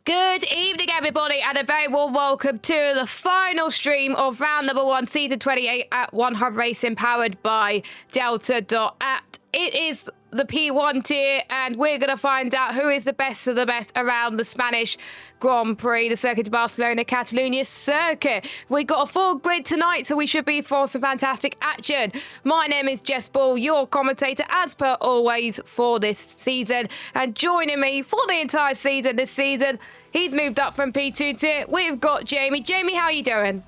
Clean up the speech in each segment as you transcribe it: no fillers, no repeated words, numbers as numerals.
Good evening, everybody, and a very warm welcome to the final stream of round number 1, season 28 at One Hub Racing, powered by Delta.app. It is the P1 tier, and we're going to find out who is the best of the best around the Spanish Grand Prix, the Circuit de Barcelona Catalunya circuit. We got a full grid tonight, so we should be for some fantastic action. My name is Jess Ball, your commentator, as per always, for this season. And joining me for the entire season this season, he's moved up from P2 tier. We've got Jamie. Jamie, how are you doing?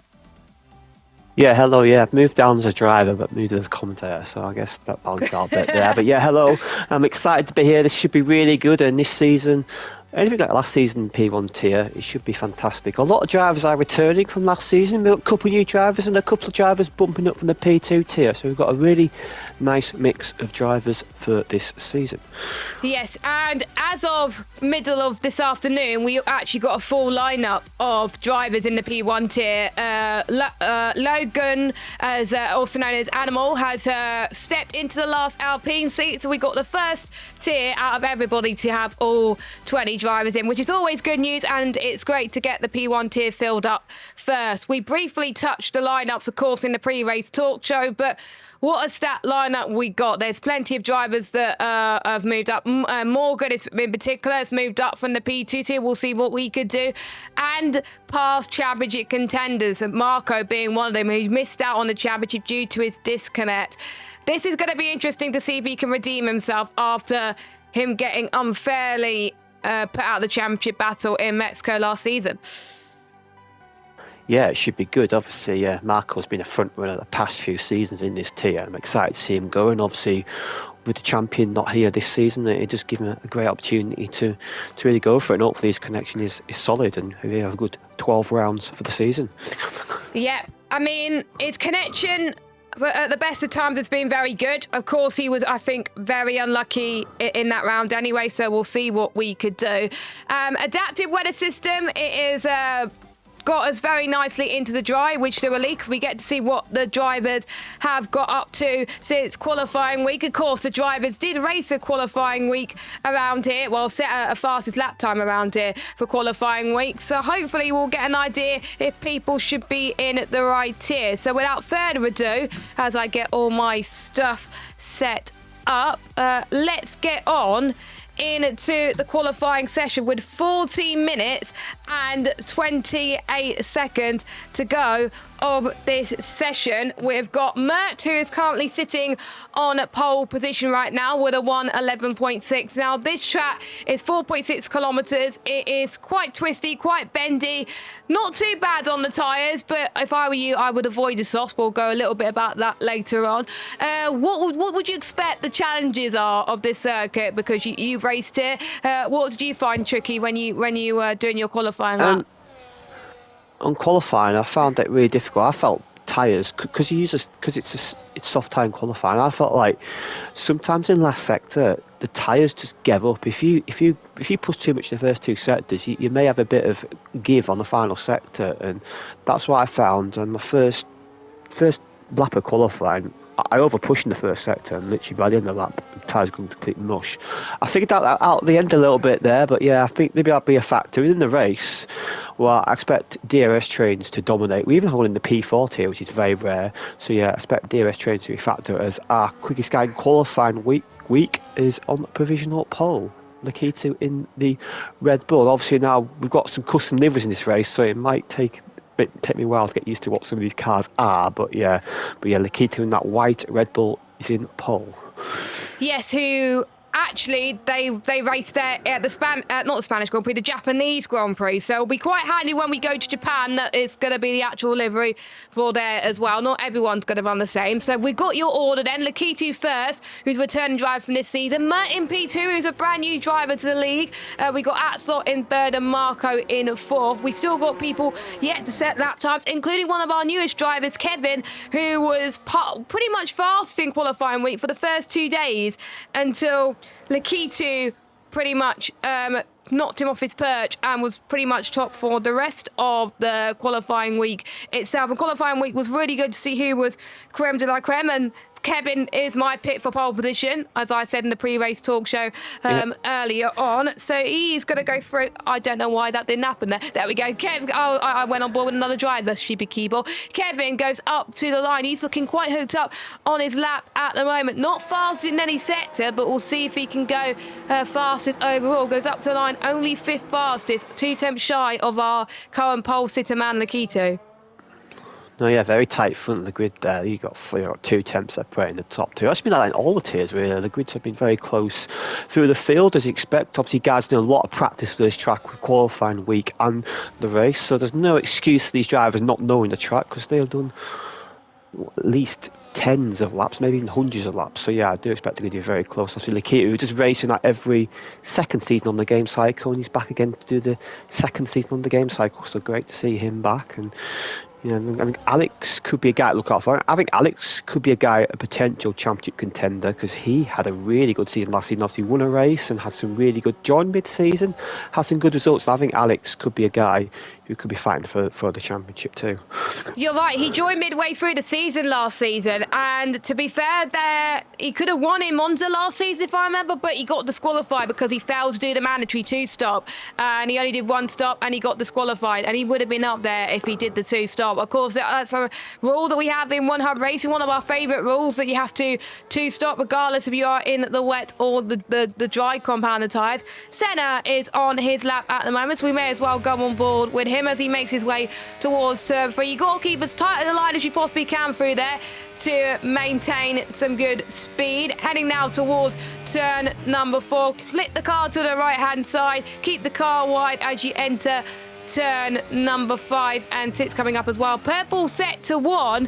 Yeah, hello, yeah, I've moved down as a driver, but moved as a commentator, so I guess that balances out a bit there. But yeah, hello, I'm excited to be here. This should be really good, and this season, anything like last season P1 tier, it should be fantastic. A lot of drivers are returning from last season. We've got a couple of new drivers and a couple of drivers bumping up from the P2 tier, so we've got a really nice mix of drivers for this season. Yes, and as of middle of this afternoon, we actually got a full lineup of drivers in the P1 tier. Logan, as also known as Animal, has stepped into the last Alpine seat, so we got the first tier out of everybody to have all 20 drivers in, which is always good news, and it's great to get the P1 tier filled up first. We briefly touched the lineups, of course, in the pre-race talk show, but what a stat lineup we got. There's plenty of drivers that have moved up. Morgan, in particular, has moved up from the P2 tier. We'll see what we could do. And past championship contenders, Marco being one of them, who missed out on the championship due to his disconnect. This is going to be interesting to see if he can redeem himself after him getting unfairly put out of the championship battle in Mexico last season. Yeah, it should be good. Obviously, yeah, Marco's been a front runner the past few seasons in this tier. I'm excited to see him go, and obviously with the champion not here this season, it just gives him a great opportunity to really go for it, and hopefully his connection is solid and we have a good 12 rounds for the season. Yeah, I mean, his connection, but at the best of times, it's been very good. Of course, he was, I think, very unlucky in that round anyway, so we'll see what we could do. Adaptive weather system, it is got us very nicely into the dry, which to release, because we get to see what the drivers have got up to since qualifying week. Of course, the drivers did race a qualifying week around here, well, set a fastest lap time around here for qualifying week, so hopefully we'll get an idea if people should be in the right tier. So without further ado, as I get all my stuff set up, let's get on into the qualifying session with 14 minutes and 28 seconds to go of this session. We've got Mert, who is currently sitting on pole position right now with a 1:11.6. Now, this track is 4.6 kilometers. It is quite twisty, quite bendy. Not too bad on the tyres, but if I were you, I would avoid the softs. We'll go a little bit about that later on. What would you expect the challenges are of this circuit? Because you've raced it. What did you find tricky when you were doing your qualifying lap? On qualifying, I found it really difficult. I felt tyres, because it's soft tyre in qualifying. I felt like sometimes in last sector the tyres just give up. If you push too much in the first two sectors, you may have a bit of give on the final sector, and that's what I found on my first lap of qualifying. I overpushed in the first sector, and literally by the end of the lap, the tyres going complete mush. I figured that out at the end a little bit there, but yeah, I think maybe that'll be a factor in the race. Well, I expect DRS trains to dominate. We even have one in the P4 tier, which is very rare. So yeah, I expect DRS trains to be a factor, as our quickest guy in qualifying week is on provisional pole. Nikita in the Red Bull. Obviously now we've got some custom liveries in this race, so it might take me a while to get used to what some of these cars are. But yeah, Nikita in that white Red Bull is in pole. Yes, who actually they raced there at the not the Spanish Grand Prix, the Japanese Grand Prix. So it'll be quite handy when we go to Japan that it's going to be the actual livery for there as well. Not everyone's going to run the same. So we've got your order then. Lakitu first, who's returning driver from this season. Mert in P2, who's a brand new driver to the league. We got Atslot in third and Marco in fourth. We still got people yet to set lap times, including one of our newest drivers, Kevin, who was pretty much fast in qualifying week for the first 2 days until Lakitu pretty much knocked him off his perch and was pretty much top for the rest of the qualifying week itself. And qualifying week was really good to see who was creme de la creme, and Kevin is my pick for pole position, as I said in the pre-race talk show earlier on. So he's going to go through. I don't know why that didn't happen there. There we go. Kevin. Oh, I went on board with another driver. Stupid keyboard. Kevin goes up to the line. He's looking quite hooked up on his lap at the moment. Not fast in any sector, but we'll see if he can go fastest overall. Goes up to the line. Only 5th fastest. 2 tenths shy of our current pole sitter man, Lakito. No, yeah, very tight front of the grid there. You got 2 temps separating the top two. That's been like in all the tiers, really. The grids have been very close through the field, as you expect. Obviously, guys done a lot of practice for this track with qualifying week and the race, so there's no excuse for these drivers not knowing the track because they have done at least tens of laps, maybe even hundreds of laps. So yeah, I do expect to be very close. Obviously, Lakita, who just racing like every second season on the game cycle, and he's back again to do the second season on the game cycle. So great to see him back. And you know, I mean, Alex could be a guy to look out for. I think Alex could be a guy, a potential championship contender, because he had a really good season last season. Obviously, won a race and had some really good, joined mid-season, had some good results. And I think Alex could be a guy who could be fighting for the championship too. You're right. He joined midway through the season last season, and to be fair, he could have won in Monza last season if I remember, but he got disqualified because he failed to do the mandatory 2-stop, and he only did 1 stop, and he got disqualified, and he would have been up there if he did the 2-stop. Of course, that's a rule that we have in One Hub Racing, one of our favourite rules, that you have to 2-stop regardless if you are in the wet or the dry compound of tyres. Senna is on his lap at the moment, so we may as well go on board with him as he makes his way towards turn 3. You've got to keep as tight of the line as you possibly can through there to maintain some good speed. Heading now towards turn number 4. Flip the car to the right hand side. Keep the car wide as you enter turn number 5, and 6 coming up as well. Purple set to 1,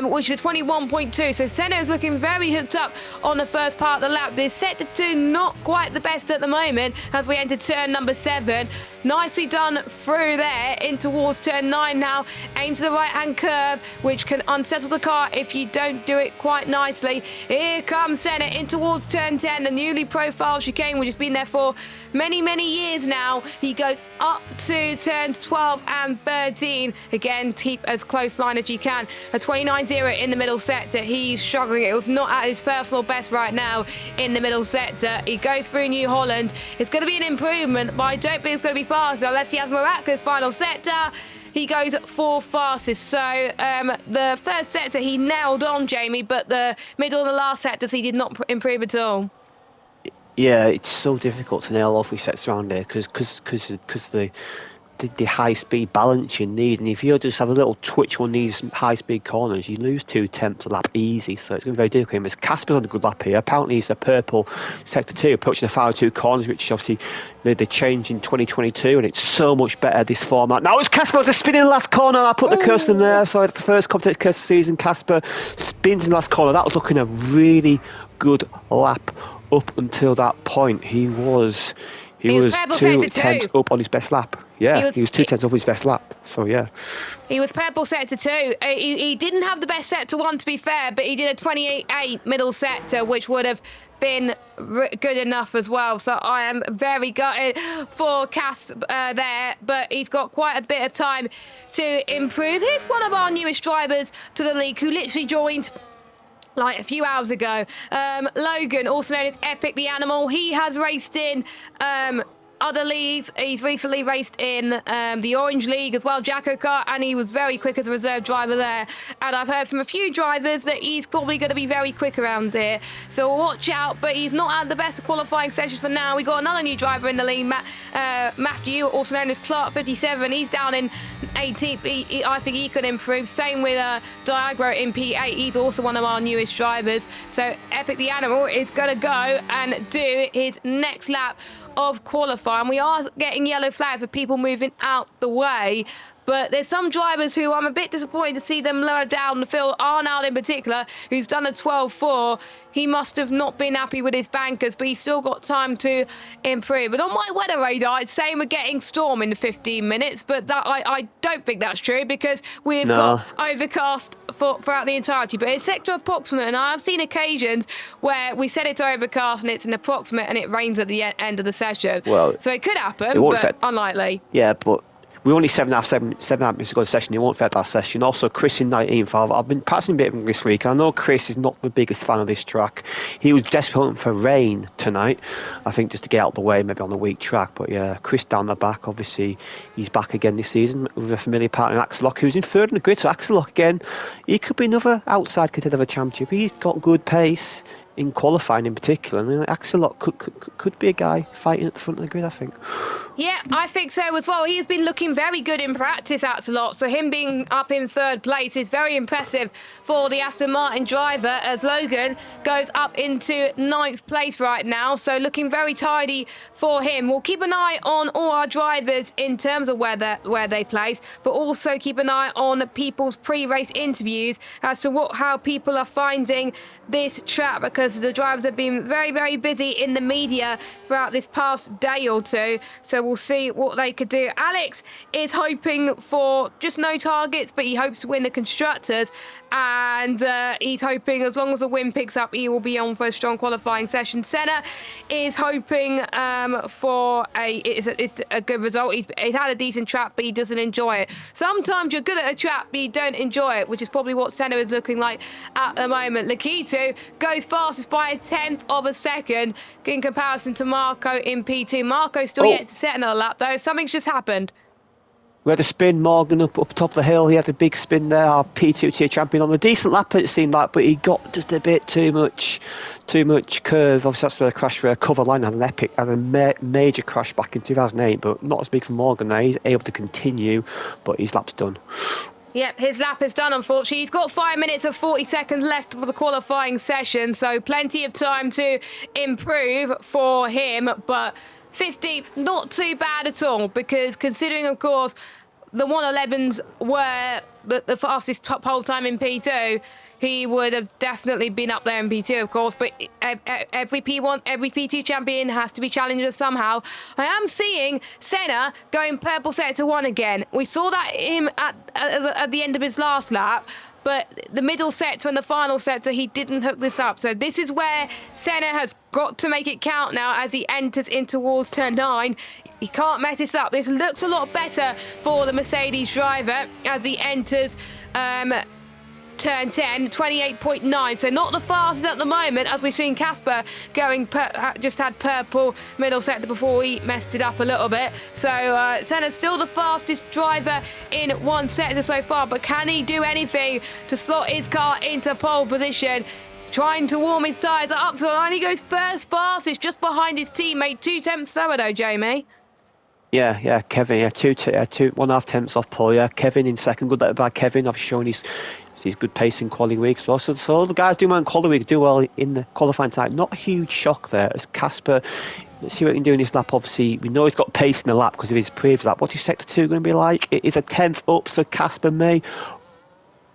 which is 21.2. So Senna is looking very hooked up on the first part of the lap. This set to 2, not quite the best at the moment as we enter turn number 7. Nicely done through there in towards turn 9 now. Aim to the right hand curve, which can unsettle the car if you don't do it quite nicely. Here comes Senna in towards turn 10, the newly profiled chicane, which has been there for many years now. He goes up to turns 12 and 13. Again, keep as close line as you can. A 29.0 in the middle sector. He's struggling. It was not at his personal best right now in the middle sector. He goes through New Holland. It's going to be an improvement, but I don't think it's going to be faster unless he has miraculous final sector. He goes 4th fastest. So the first sector he nailed on, Jamie, but the middle and the last sectors he did not improve at all. Yeah, it's so difficult to nail all 3 sets around here because the high speed balance you need, and if you just have a little twitch on these high speed corners, you lose 2 tenths a lap easy. So it's going to be very difficult. As Casper's on a good lap here. Apparently he's a purple sector 2, approaching the final 2 corners, which obviously they changed in 2022, and it's so much better this format. Now it's Casper just spinning the last corner. I put the cursor in there. Sorry, that's the first competitive curse of the season. Casper spins in the last corner. That was looking a really good lap. Up until that point, he was 2 tenths up on his best lap. Yeah, he was 2 tenths up his best lap. So yeah, he was purple sector 2. He didn't have the best sector 1, to be fair, but he did a 28.8 middle sector, which would have been good enough as well. So I am very gutted for Cass there, but he's got quite a bit of time to improve. Here's one of our newest drivers to the league who literally joined like a few hours ago. Logan, also known as Epic the Animal. He has raced in other leagues. He's recently raced in the Orange League as well, Jacko Kart, and he was very quick as a reserve driver there. And I've heard from a few drivers that he's probably going to be very quick around here. So watch out, but he's not had the best of qualifying sessions for now. We got another new driver in the league, Matthew, also known as Clark 57. He's down in 18th. I think he could improve. Same with Diagro in P8. He's also one of our newest drivers. So Epic the Animal is going to go and do his next lap of qualifying. We are getting yellow flags with people moving out the way, but there's some drivers who I'm a bit disappointed to see them lower down the field. Arnold in particular, who's done a 12.4. He must have not been happy with his bankers, but he's still got time to improve. But on my weather radar, it's saying we're getting storm in the 15 minutes, but that I don't think that's true because we've got overcast throughout the entirety. But it's sector approximate, and I've seen occasions where we said it's overcast and it's an approximate and it rains at the end of the session. Well, so it could happen, but unlikely. Yeah, but we're only 7.5 minutes to go to session. You won't fit that session. Also, Chris in 19th. I've been practicing a bit of him this week. I know Chris is not the biggest fan of this track. He was desperate for rain tonight, I think, just to get out of the way, maybe on a weak track. But yeah, Chris down the back, obviously, he's back again this season with a familiar partner, Axelock, who's in third in the grid. So Axelock again, he could be another outside contender of a championship. He's got good pace in qualifying in particular. I mean, Axelock could be a guy fighting at the front of the grid, I think. Yeah, I think so as well. He's been looking very good in practice, Axelot. So him being up in third place is very impressive for the Aston Martin driver, as Logan goes up into 9th place right now. So looking very tidy for him. We'll keep an eye on all our drivers in terms of where they place, but also keep an eye on people's pre-race interviews as to how people are finding this track, because the drivers have been very, very busy in the media throughout this past day or two. So we'll see what they could do. Alex is hoping for just no targets, but he hopes to win the Constructors. And he's hoping, as long as the win picks up, he will be on for a strong qualifying session. Senna is hoping for a good result. He's had a decent trap, but he doesn't enjoy it. Sometimes you're good at a trap, but you don't enjoy it, which is probably what Senna is looking like at the moment. Lakitu goes fastest by 1/10 of a second in comparison to Marco in P2. Marco still yet to set another lap, though. Something's just happened. We had a spin, Morgan up top of the hill. He had a big spin there, our P2 tier champion on a decent lap, it seemed like, but he got just a bit too much curve. Obviously, that's where the crash where cover line had a major crash back in 2008, but not as big for Morgan now. He's able to continue, but his lap's done. Yep, his lap is done, unfortunately. He's got 5 minutes and 40 seconds left for the qualifying session, so plenty of time to improve for him, but 15th, not too bad at all, because considering, of course, the 111s were the fastest top pole time in P2, he would have definitely been up there in P2, of course, but every P1, every P2 champion has to be challenged somehow. I am seeing Senna going purple sector 1 again. We saw that him at the end of his last lap, but the middle sector and the final sector, he didn't hook this up. So this is where Senna has got to make it count now as he enters in towards turn 9. He can't mess this up. This looks a lot better for the Mercedes driver as he enters turn 10, 28.9. So not the fastest at the moment, as we've seen Casper going, just had purple middle sector before he messed it up a little bit. So Senna's still the fastest driver in one sector so far, but can he do anything to slot his car into pole position? Trying to warm his tyres up to the line. He goes first fastest, just behind his teammate. 2 tenths slower though, Jamie. Yeah, Kevin, 1.5 tenths off pole. Yeah, Kevin in second. Good by Kevin. I've shown his good pace in quality week as well. So all the guys doing well in quality week do well in the qualifying time. Not a huge shock there as Casper. Let's see what he can do in this lap. Obviously, we know he's got pace in the lap because of his previous lap. What's his sector 2 going to be like? It is a 10th up, so Casper may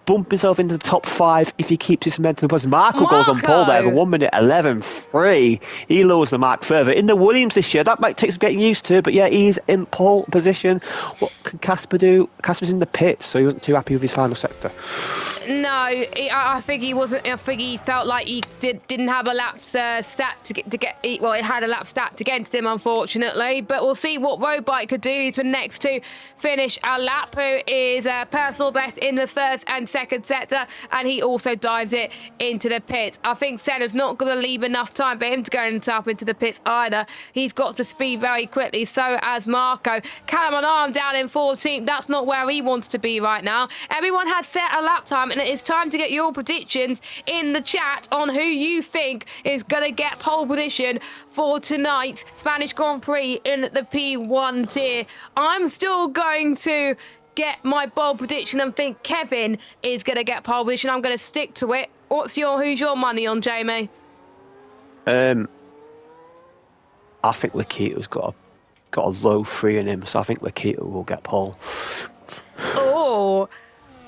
bump himself into the top 5 if he keeps his momentum. Because Marco goes on pole there with 1:11.3. He lowers the mark further. In the Williams this year, that might take some getting used to, but yeah, he's in pole position. What can Casper do? Casper's in the pits, so he wasn't too happy with his final sector. No, I think he wasn't. I think he felt like he didn't have a lap stat to get. Well, it had a lap stat against him, unfortunately. But we'll see what Roadbike could do. He's the next to finish a lap, who is personal best in the first and second sector, and he also dives it into the pits. I think Senna's not going to leave enough time for him to go up into the pits either. He's got to speed very quickly. So as Marco. Callum and Arm down in 14th. That's not where he wants to be right now. Everyone has set a lap time, and it is time to get your predictions in the chat on who you think is going to get pole position for tonight's Spanish Grand Prix in the P1 tier. I'm still going to get my bold prediction and think Kevin is going to get pole position. I'm going to stick to it. Who's your money on, Jamie? I think Lakita's got a low 3 in him, so I think Lakita will get pole. Oh.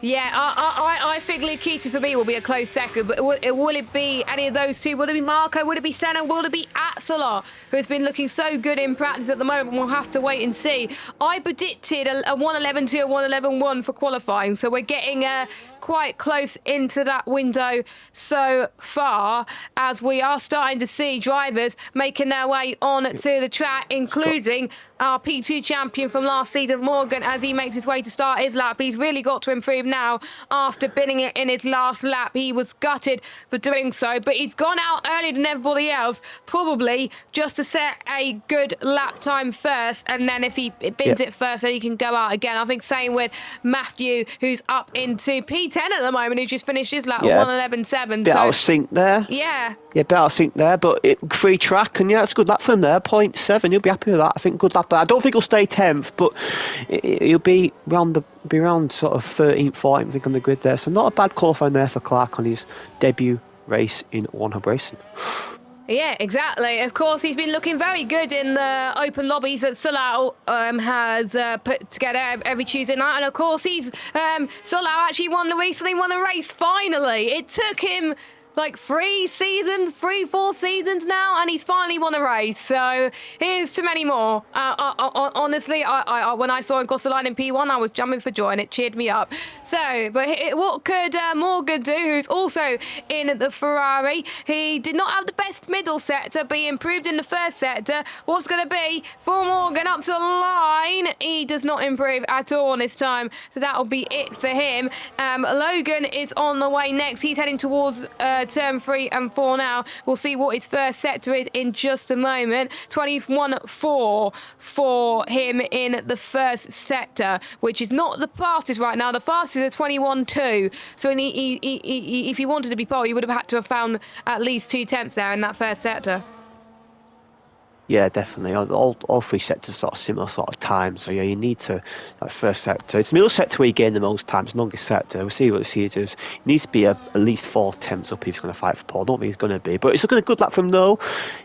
Yeah, I think Lakita for me will be a close second, but will it be any of those two? Will it be Marco? Will it be Senna? Will it be Axelar, who has been looking so good in practice at the moment? We'll have to wait and see. I predicted a 1.11.2, a 1.11.1 for qualifying, so we're getting quite close into that window so far, as we are starting to see drivers making their way on to the track, including our P2 champion from last season, Morgan, as he makes his way to start his lap. He's really got to improve now after binning it in his last lap. He was gutted for doing so, but he's gone out earlier than everybody else, probably just to set a good lap time first, and then if he bins it first, then he can go out again. I think same with Matthew, who's up into P10 at the moment, who just finished his lap at 1:11.7. Bit out of sync there. Yeah, bit out of sync there, but free track, and it's a good lap for him there. 0.7, he'll be happy with that. I think good lap there. I don't think he'll stay 10th, but he'll be around sort of 13th, 14th, I think, on the grid there. So not a bad qualifying there for Clark on his debut race in One Hub Racing. Yeah, exactly. Of course, he's been looking very good in the open lobbies that Solau has put together every Tuesday night. And of course, Solau actually recently won a race, finally. It took him like 4 seasons now, and he's finally won a race. So here's to many more. Honestly, I when I saw him cross the line in P1, I was jumping for joy, and it cheered me up. So, but what could Morgan do, who's also in the Ferrari? He did not have the best middle sector, but he improved in the first sector. What's going to be for Morgan up to the line? He does not improve at all on his time, so that'll be it for him. Logan is on the way next. He's heading towards turn 3 and 4 now. We'll see what his first sector is in just a moment. 21.4 for him in the first sector, which is not the fastest right now. The fastest is a 21.2. So if he wanted to be pole, he would have had to have found at least 2 tenths there in that first sector. Yeah, definitely. All 3 sectors sort of similar sort of time. So yeah, you need to that first sector. It's the middle sector where you gain the most time. It's the longest sector. We'll see what the series is. He needs to be at least 4 tenths up if he's going to fight for pole. I don't think he's going to be, but it's a good lap from though.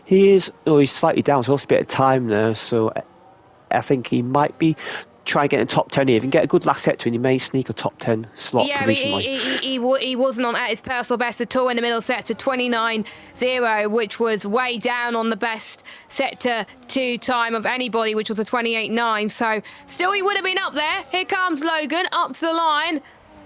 He's slightly down, so also a bit of time there. So I think he might be try and get in top 10 here. If you can get a good last sector and you may sneak a top 10 slot provisionally. He wasn't on at his personal best at all in the middle sector, 29.0, which was way down on the best sector 2 time of anybody, which was a 28.9. So still he would have been up there. Here comes Logan up to the line,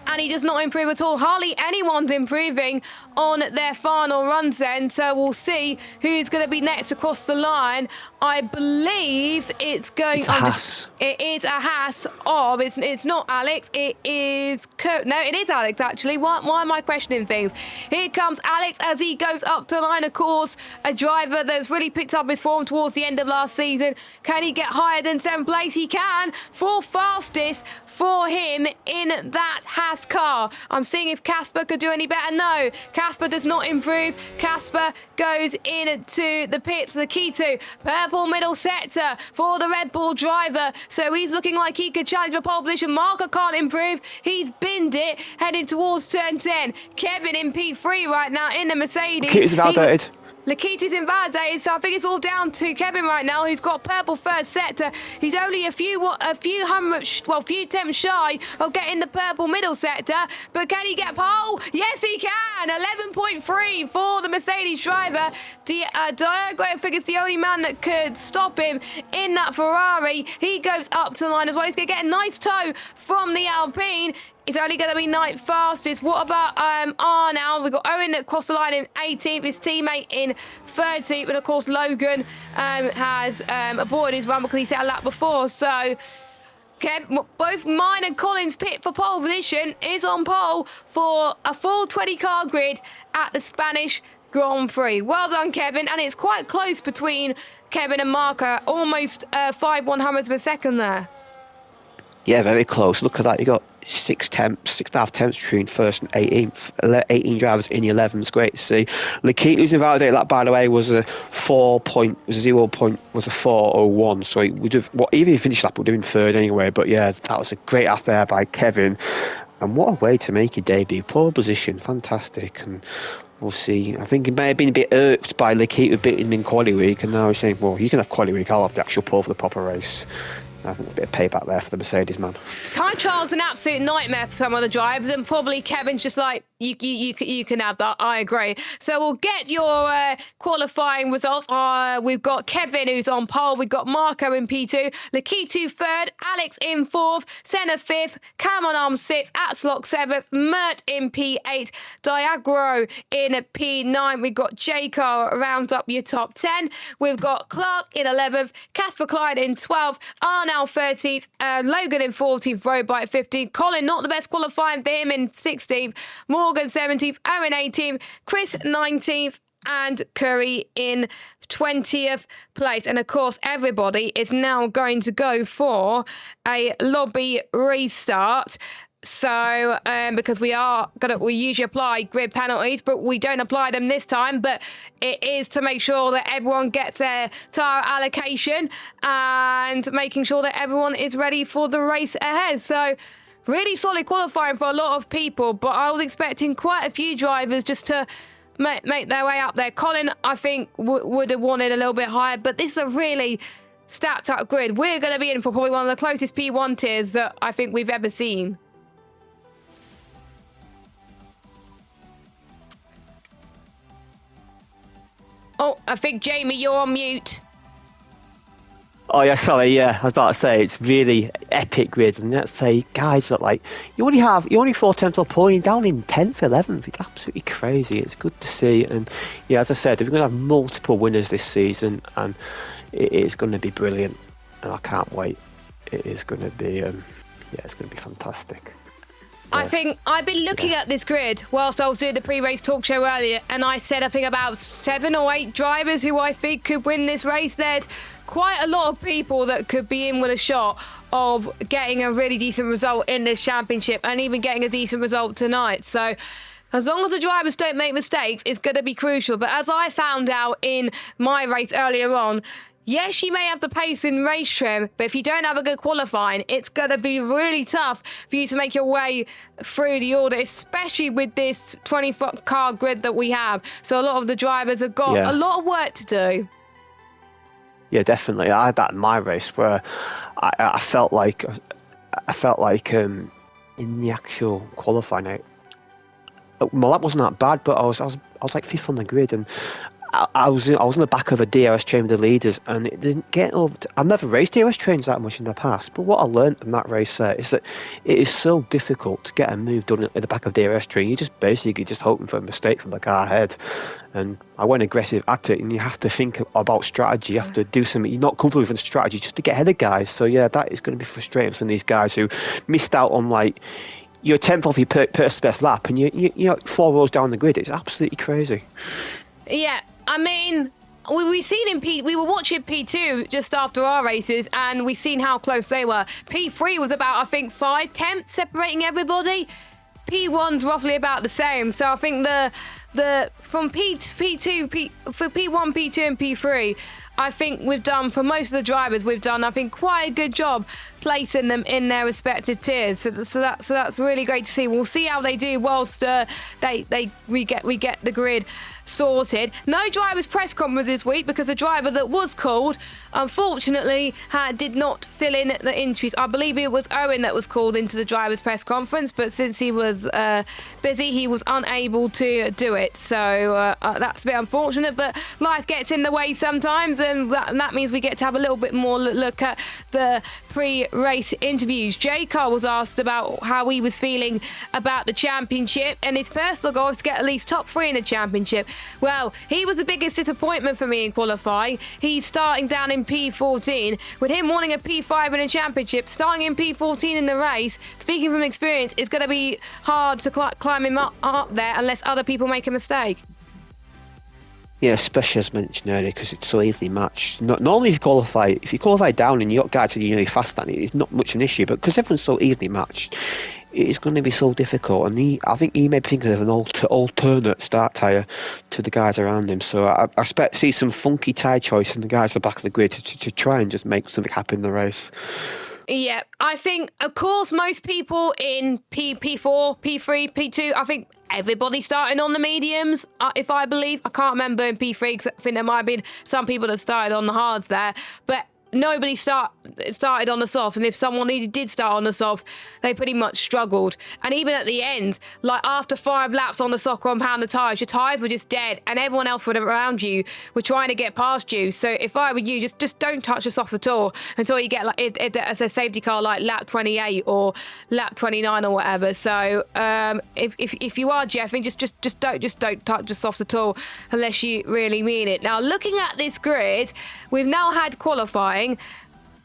and he does not improve at all. Hardly anyone's improving on their final runs then, so we'll see who's going to be next across the line. I believe it's going on. It is a Haas of, it's not Alex, it is no, it is Alex actually. Why am I questioning things? Here comes Alex as he goes up to the line. Of course, a driver that's really picked up his form towards the end of last season. Can he get higher than 7th place? He can. 4th fastest for him in that Haas car. I'm seeing if Casper could do any better. No, Casper does not improve. Casper goes into the pits. The key to purple middle sector for the Red Bull driver. So he's looking like he could challenge for pole position. Marker can't improve. He's binned it, heading towards turn 10. Kevin in P3 right now in the Mercedes. He's validated. Lakita's invalidated, so I think it's all down to Kevin right now, who's got purple first sector. He's only a few tenths shy of getting the purple middle sector, but can he get pole? Yes, he can. 11.3 for the Mercedes driver. Diego, I think it's the only man that could stop him in that Ferrari. He goes up to the line as well. He's going to get a nice tow from the Alpine. It's only going to be 9th fastest. What about now? We've got Owen that crossed the line in 18th, his teammate in 13th, and of course Logan has aborted his run because he set a lap before. So both mine and Collins pit for pole position is on pole for a full 20 car grid at the Spanish Grand Prix. Well done, Kevin, and it's quite close between Kevin and Marco, almost 5/100ths of a second there. Yeah, very close. Look at that. You got 6.5 tenths between 1st and 18th. 18 drivers in the 11th. Great to see. Lakita's invalidated lap, by the way, was a 4.01. So he would have, even if he finished lap, would have been 3rd anyway. But yeah, that was a great lap there by Kevin. And what a way to make your debut. Pole position, fantastic. And we'll see. I think he may have been a bit irked by Lakita beating him in quali week, and now he's saying, well, you can have quali week, I'll have the actual pole for the proper race. I think there's a bit of payback there for the Mercedes man. Time trial's an absolute nightmare for some of the drivers, and probably Kevin's just like, You can have that. I agree. So we'll get your qualifying results. We've got Kevin who's on pole. We've got Marco in P2, Lakitu third, Alex in fourth, Senna fifth, Cameron Arms sixth, Atslock seventh, Mert in P8, Diagro in P9. We've got Jaco rounds up your top 10. We've got Clark in 11th, Casper Clyde in 12th, Arnell 13th, Logan in 14th, Robite 15th, Colin not the best qualifying for him in 16th, Morgan 17th, Owen 18th, Chris 19th, and Curry in 20th place. And of course, everybody is now going to go for a lobby restart. So, because we usually apply grid penalties, but we don't apply them this time. But it is to make sure that everyone gets their tire allocation and making sure that everyone is ready for the race ahead. So, really solid qualifying for a lot of people, but I was expecting quite a few drivers just to make their way up there. Colin, I think, would have wanted a little bit higher, but this is a really stacked up grid. We're going to be in for probably one of the closest P1 tiers that I think we've ever seen. Oh, I think, Jamie, you're on mute. Oh yeah, sorry, yeah. I was about to say it's really epic grid, and let's say guys that like you only 4 tenths of point down in 10th, 11th. It's absolutely crazy. It's good to see, and yeah, as I said, we're going to have multiple winners this season, and it is going to be brilliant, and I can't wait. It is going to be, it's going to be fantastic. I think I've been looking at this grid whilst I was doing the pre-race talk show earlier, and I said I think about 7 or 8 drivers who I think could win this race. There's quite a lot of people that could be in with a shot of getting a really decent result in this championship and even getting a decent result tonight. So as long as the drivers don't make mistakes, it's going to be crucial. But as I found out in my race earlier on, yes, you may have the pace in race trim, but if you don't have a good qualifying, it's going to be really tough for you to make your way through the order, especially with this 20-car grid that we have. So a lot of the drivers have got a lot of work to do. Yeah, definitely. I had that in my race where I felt like in the actual qualifying, well, that wasn't that bad, but I was like 5th on the grid, and I was in the back of a DRS train with the leaders, and it didn't get over. I've never raced DRS trains that much in the past, but what I learned in that race is that it is so difficult to get a move done at the back of DRS train. You're just basically just hoping for a mistake from the car ahead, and I went aggressive at it. And you have to think about strategy. You have to do something you're not comfortable with in strategy just to get ahead of guys. So yeah, that is going to be frustrating for some of these guys who missed out on like your 10th off your personal best lap, and you're 4 rows down the grid. It's absolutely crazy. Yeah. I mean, we were watching P2 just after our races, and we seen how close they were. P3 was about, I think, 5 tenths separating everybody. P1's roughly about the same. So I think from P2, for P1, P2, and P3, I think we've done, for most of the drivers, I think, quite a good job placing them in their respective tiers. So that's really great to see. We'll see how they do whilst we get the grid sorted. No drivers press conference this week because the driver that was called, unfortunately, did not fill in the interviews. I believe it was Owen that was called into the drivers press conference, but since he was busy, he was unable to do it. So that's a bit unfortunate, but life gets in the way sometimes, and that means we get to have a little bit more look at the pre-race interviews. J-Car was asked about how he was feeling about the championship, and his personal goal is to get at least top 3 in the championship. Well, he was the biggest disappointment for me in qualifying. He's starting down in P14. With him wanting a P5 in a championship, starting in P14 in the race, speaking from experience, it's going to be hard to climb him up there unless other people make a mistake. Yeah, especially as mentioned earlier, because it's so easily matched. Normally, if you qualify down and you got guys who are really fast at it, it's not much an issue. But because everyone's so evenly matched, it's going to be so difficult. And I think he may be thinking of an alternate start tyre to the guys around him. So I expect to see some funky tyre choice in the guys at the back of the grid to try and just make something happen in the race. Yeah, I think, of course, most people in P4, P3, P2, I think everybody starting on the mediums, I can't remember in P3, because I think there might have been some people that started on the hards there. But nobody started on the soft, and if someone did start on the soft, they pretty much struggled. And even at the end, like after 5 laps on the soft on pound of tyres, your tyres were just dead, and everyone else around you were trying to get past you. So if I were you, just don't touch the soft at all until you get like as a safety car like lap 28 or lap 29 or whatever. So if you are Jeffing, just don't touch the softs at all unless you really mean it. Now, looking at this grid, we've now had qualifying.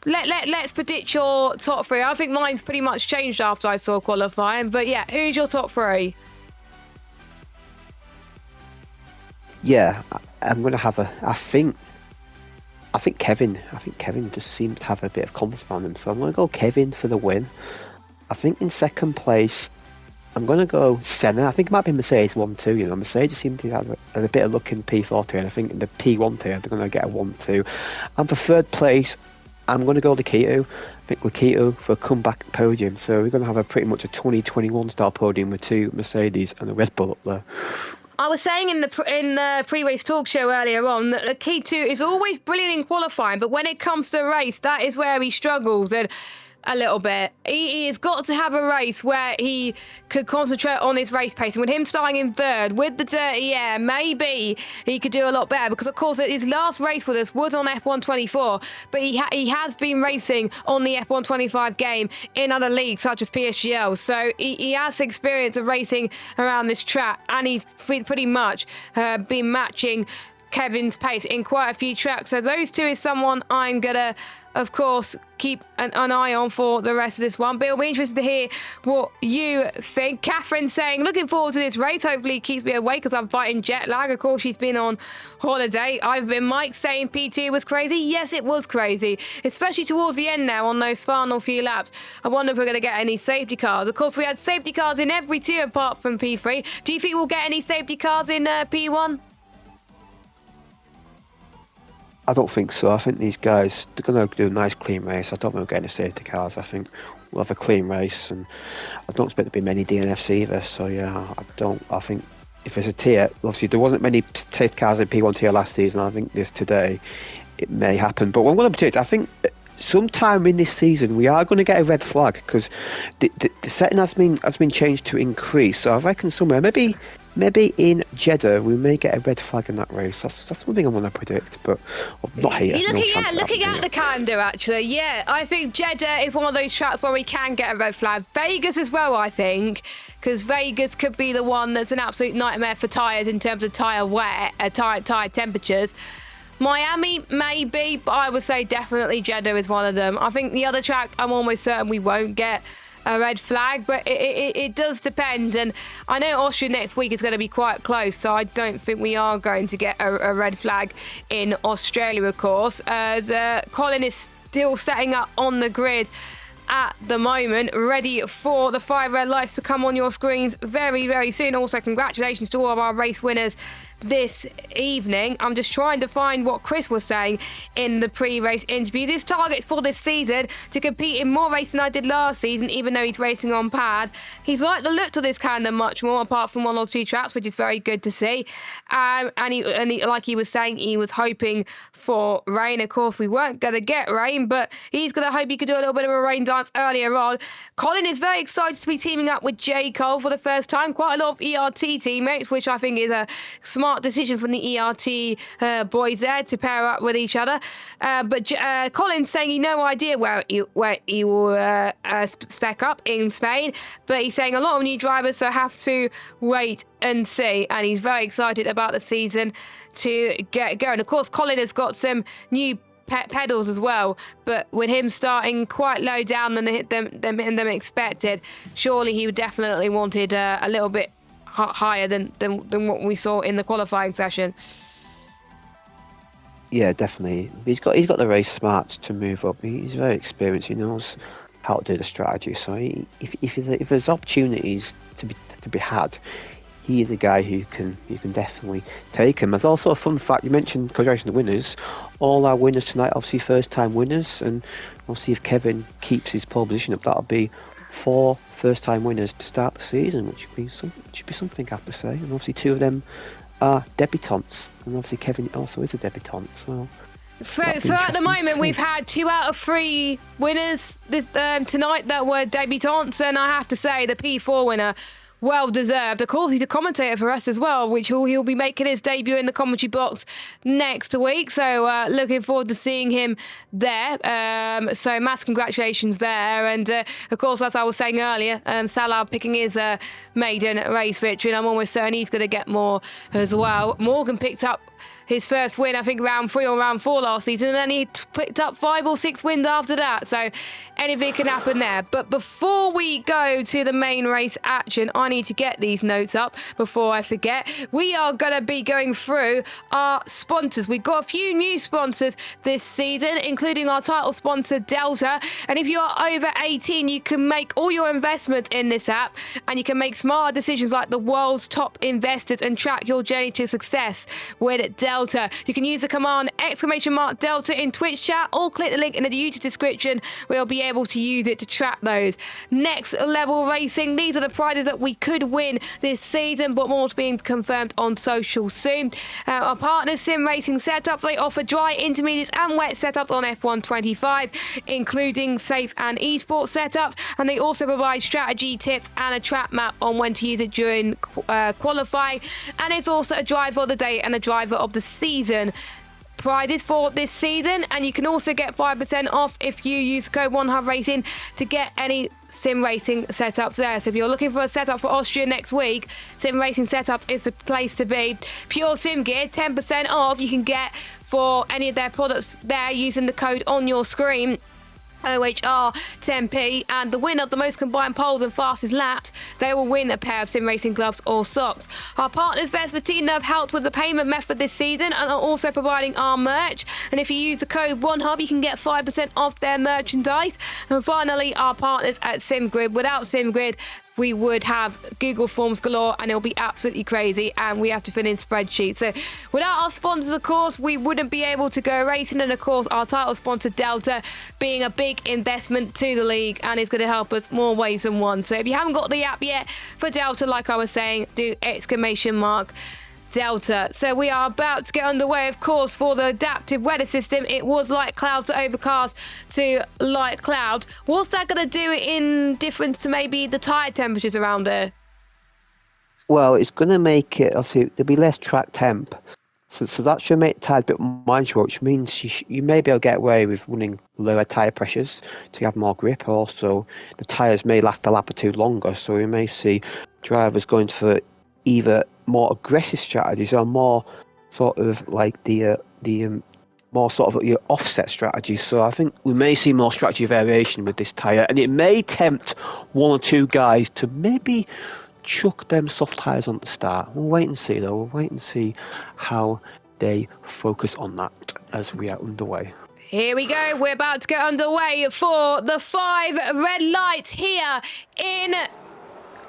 Let's predict your top 3. I think mine's pretty much changed after I saw qualifying. But yeah, who's your top 3? Yeah, I'm going to have I think Kevin just seems to have a bit of confidence on him. So I'm going to go Kevin for the win. I think in second place, I'm going to go Senna. I think it might be Mercedes 1-2. You know, Mercedes seem to have a bit of luck in P4 and I think in the P1 tier they're going to get a 1-2. And for third place, I'm going to go Lakito. I think Lakito for a comeback podium. So we're going to have pretty much a 2021 style podium with 2 Mercedes and a Red Bull up there. I was saying in the pre-race talk show earlier on that Lakito is always brilliant in qualifying, but when it comes to the race, that is where he struggles. And a little bit. He has got to have a race where he could concentrate on his race pace. And with him starting in third, with the dirty air, maybe he could do a lot better. Because, of course, his last race with us was on F124. But he has been racing on the F125 game in other leagues, such as PSGL. So he has experience of racing around this track. And he's pretty much been matching Kevin's pace in quite a few tracks. So those 2 is someone I'm going to, of course, keep an eye on for the rest of this one. But it'll be interesting to hear what you think. Catherine's saying, looking forward to this race. Hopefully it keeps me awake because I'm fighting jet lag. Of course, she's been on holiday. I've been Mike saying P2 was crazy. Yes, it was crazy, especially towards the end now on those final few laps. I wonder if we're going to get any safety cars. Of course, we had safety cars in every tier apart from P3. Do you think we'll get any safety cars in P1? I don't think so. I think these guys, they're going to do a nice clean race. I don't think we'll get any safety cars. I think we'll have a clean race, and I don't expect there to be many DNFs either. So yeah, I think if there's a tier, obviously there wasn't many safety cars in P1 tier last season. I think this today, it may happen. But what I'm going to predict, I think sometime in this season we are going to get a red flag because the setting has been changed to increase. So I reckon somewhere, maybe in Jeddah we may get a red flag in that race. That's one thing I'm going to predict, but not here. Looking at the calendar, actually, yeah, I think Jeddah is one of those tracks where we can get a red flag. Vegas as well, I think, because Vegas could be the one that's an absolute nightmare for tyres in terms of tyre wear, tyre temperatures. Miami, maybe, but I would say definitely Jeddah is one of them. I think the other track, I'm almost certain we won't get a red flag, but it does depend. And I know Austria next week is going to be quite close, so I don't think we are going to get a red flag in Australia, of course. Colin is still setting up on the grid at the moment, ready for the 5 red lights to come on your screens very, very soon. Also, congratulations to all of our race winners this evening. I'm just trying to find what Chris was saying in the pre-race interview. His targets for this season to compete in more races than I did last season, even though he's racing on pad. He's liked the look to this calendar much more, apart from 1 or 2 tracks, which is very good to see. And he, like he was saying, he was hoping for rain. Of course, we weren't going to get rain, but he's going to hope he could do a little bit of a rain dance earlier on. Colin is very excited to be teaming up with J. Cole for the first time. Quite a lot of ERT teammates, which I think is a smart decision from the ERT boys there to pair up with each other. But Colin's saying he no idea where he will spec up in Spain, but he's saying a lot of new drivers, so have to wait and see. And he's very excited about the season to get going. Of course, Colin has got some new pedals as well, but with him starting quite low down than them expected, surely he definitely wanted a little bit higher than what we saw in the qualifying session. Yeah, definitely. He's got the race smarts to move up. He's very experienced. He knows how to do the strategy. So if there's opportunities to be had, he is a guy who can definitely take him. There's also a fun fact. You mentioned congratulations to the winners. All our winners tonight, obviously first-time winners, and obviously if Kevin keeps his pole position up, that'll be 4 first-time winners to start the season, which should be something, I have to say. And obviously 2 of them are debutants, and obviously Kevin also is a debutant. So So at the moment, we've had 2 out of 3 winners this tonight that were debutants, and I have to say the P4 winner, well deserved. Of course, he's a commentator for us as well, which he'll be making his debut in the commentary box next week. So looking forward to seeing him there. So mass congratulations there. And of course, as I was saying earlier, Salah picking his maiden race victory, and I'm almost certain he's going to get more as well. Morgan picked up his first win, I think, round 3 or round 4 last season, and then he picked up 5 or 6 wins after that. So anything can happen there. But before we go to the main race action, I need to get these notes up before I forget. We are going to be going through our sponsors. We've got a few new sponsors this season, including our title sponsor, Delta. And if you are over 18, you can make all your investments in this app, and you can make smart decisions like the world's top investors and track your journey to success with Delta. You can use the command !Delta in Twitch chat, or click the link in the YouTube description where you'll be able to use it to track those. Next level racing, these are the prizes that we could win this season, but more is being confirmed on social soon. Our partners, Sim Racing Setups, they offer dry, intermediate and wet setups on F125, including safe and esports setups, and they also provide strategy tips and a track map on when to use it during qualifying. And it's also a driver of the day and a driver of the season prizes for this season, and you can also get 5% off if you use code OneHubRacing to get any sim racing setups there. So if you're looking for a setup for Austria next week, Sim Racing Setups is the place to be. Pure Sim Gear, 10% off you can get for any of their products there using the code on your screen, OHR10P, and the winner of the most combined poles and fastest laps, they will win a pair of sim racing gloves or socks. Our partners, Vespertine, have helped with the payment method this season and are also providing our merch. And if you use the code OneHub, you can get 5% off their merchandise. And finally, our partners at SimGrid. Without SimGrid, we would have Google Forms galore, and it'll be absolutely crazy, and we have to fill in spreadsheets. So without our sponsors, of course, we wouldn't be able to go racing, and of course our title sponsor, Delta, being a big investment to the league, and it's going to help us more ways than one. So if you haven't got the app yet for Delta, like I was saying, do !Delta. So we are about to get underway, of course, for the adaptive weather system. It was light cloud to overcast to light cloud. What's that going to do in difference to maybe the tyre temperatures around there? Well, it's going to make it, obviously, there'll be less track temp. So that should make tyres a bit more manageable, which means you may be able to get away with running lower tyre pressures to have more grip. Also, the tyres may last a lap or two longer, so we may see drivers going for either more aggressive strategies or more sort of like the more sort of your offset strategies. So I think we may see more strategy variation with this tyre, and it may tempt 1 or 2 guys to maybe chuck them soft tyres on the start. We'll wait and see though. We'll wait and see how they focus on that as we are underway. Here we go. We're about to get underway for the 5 red lights here in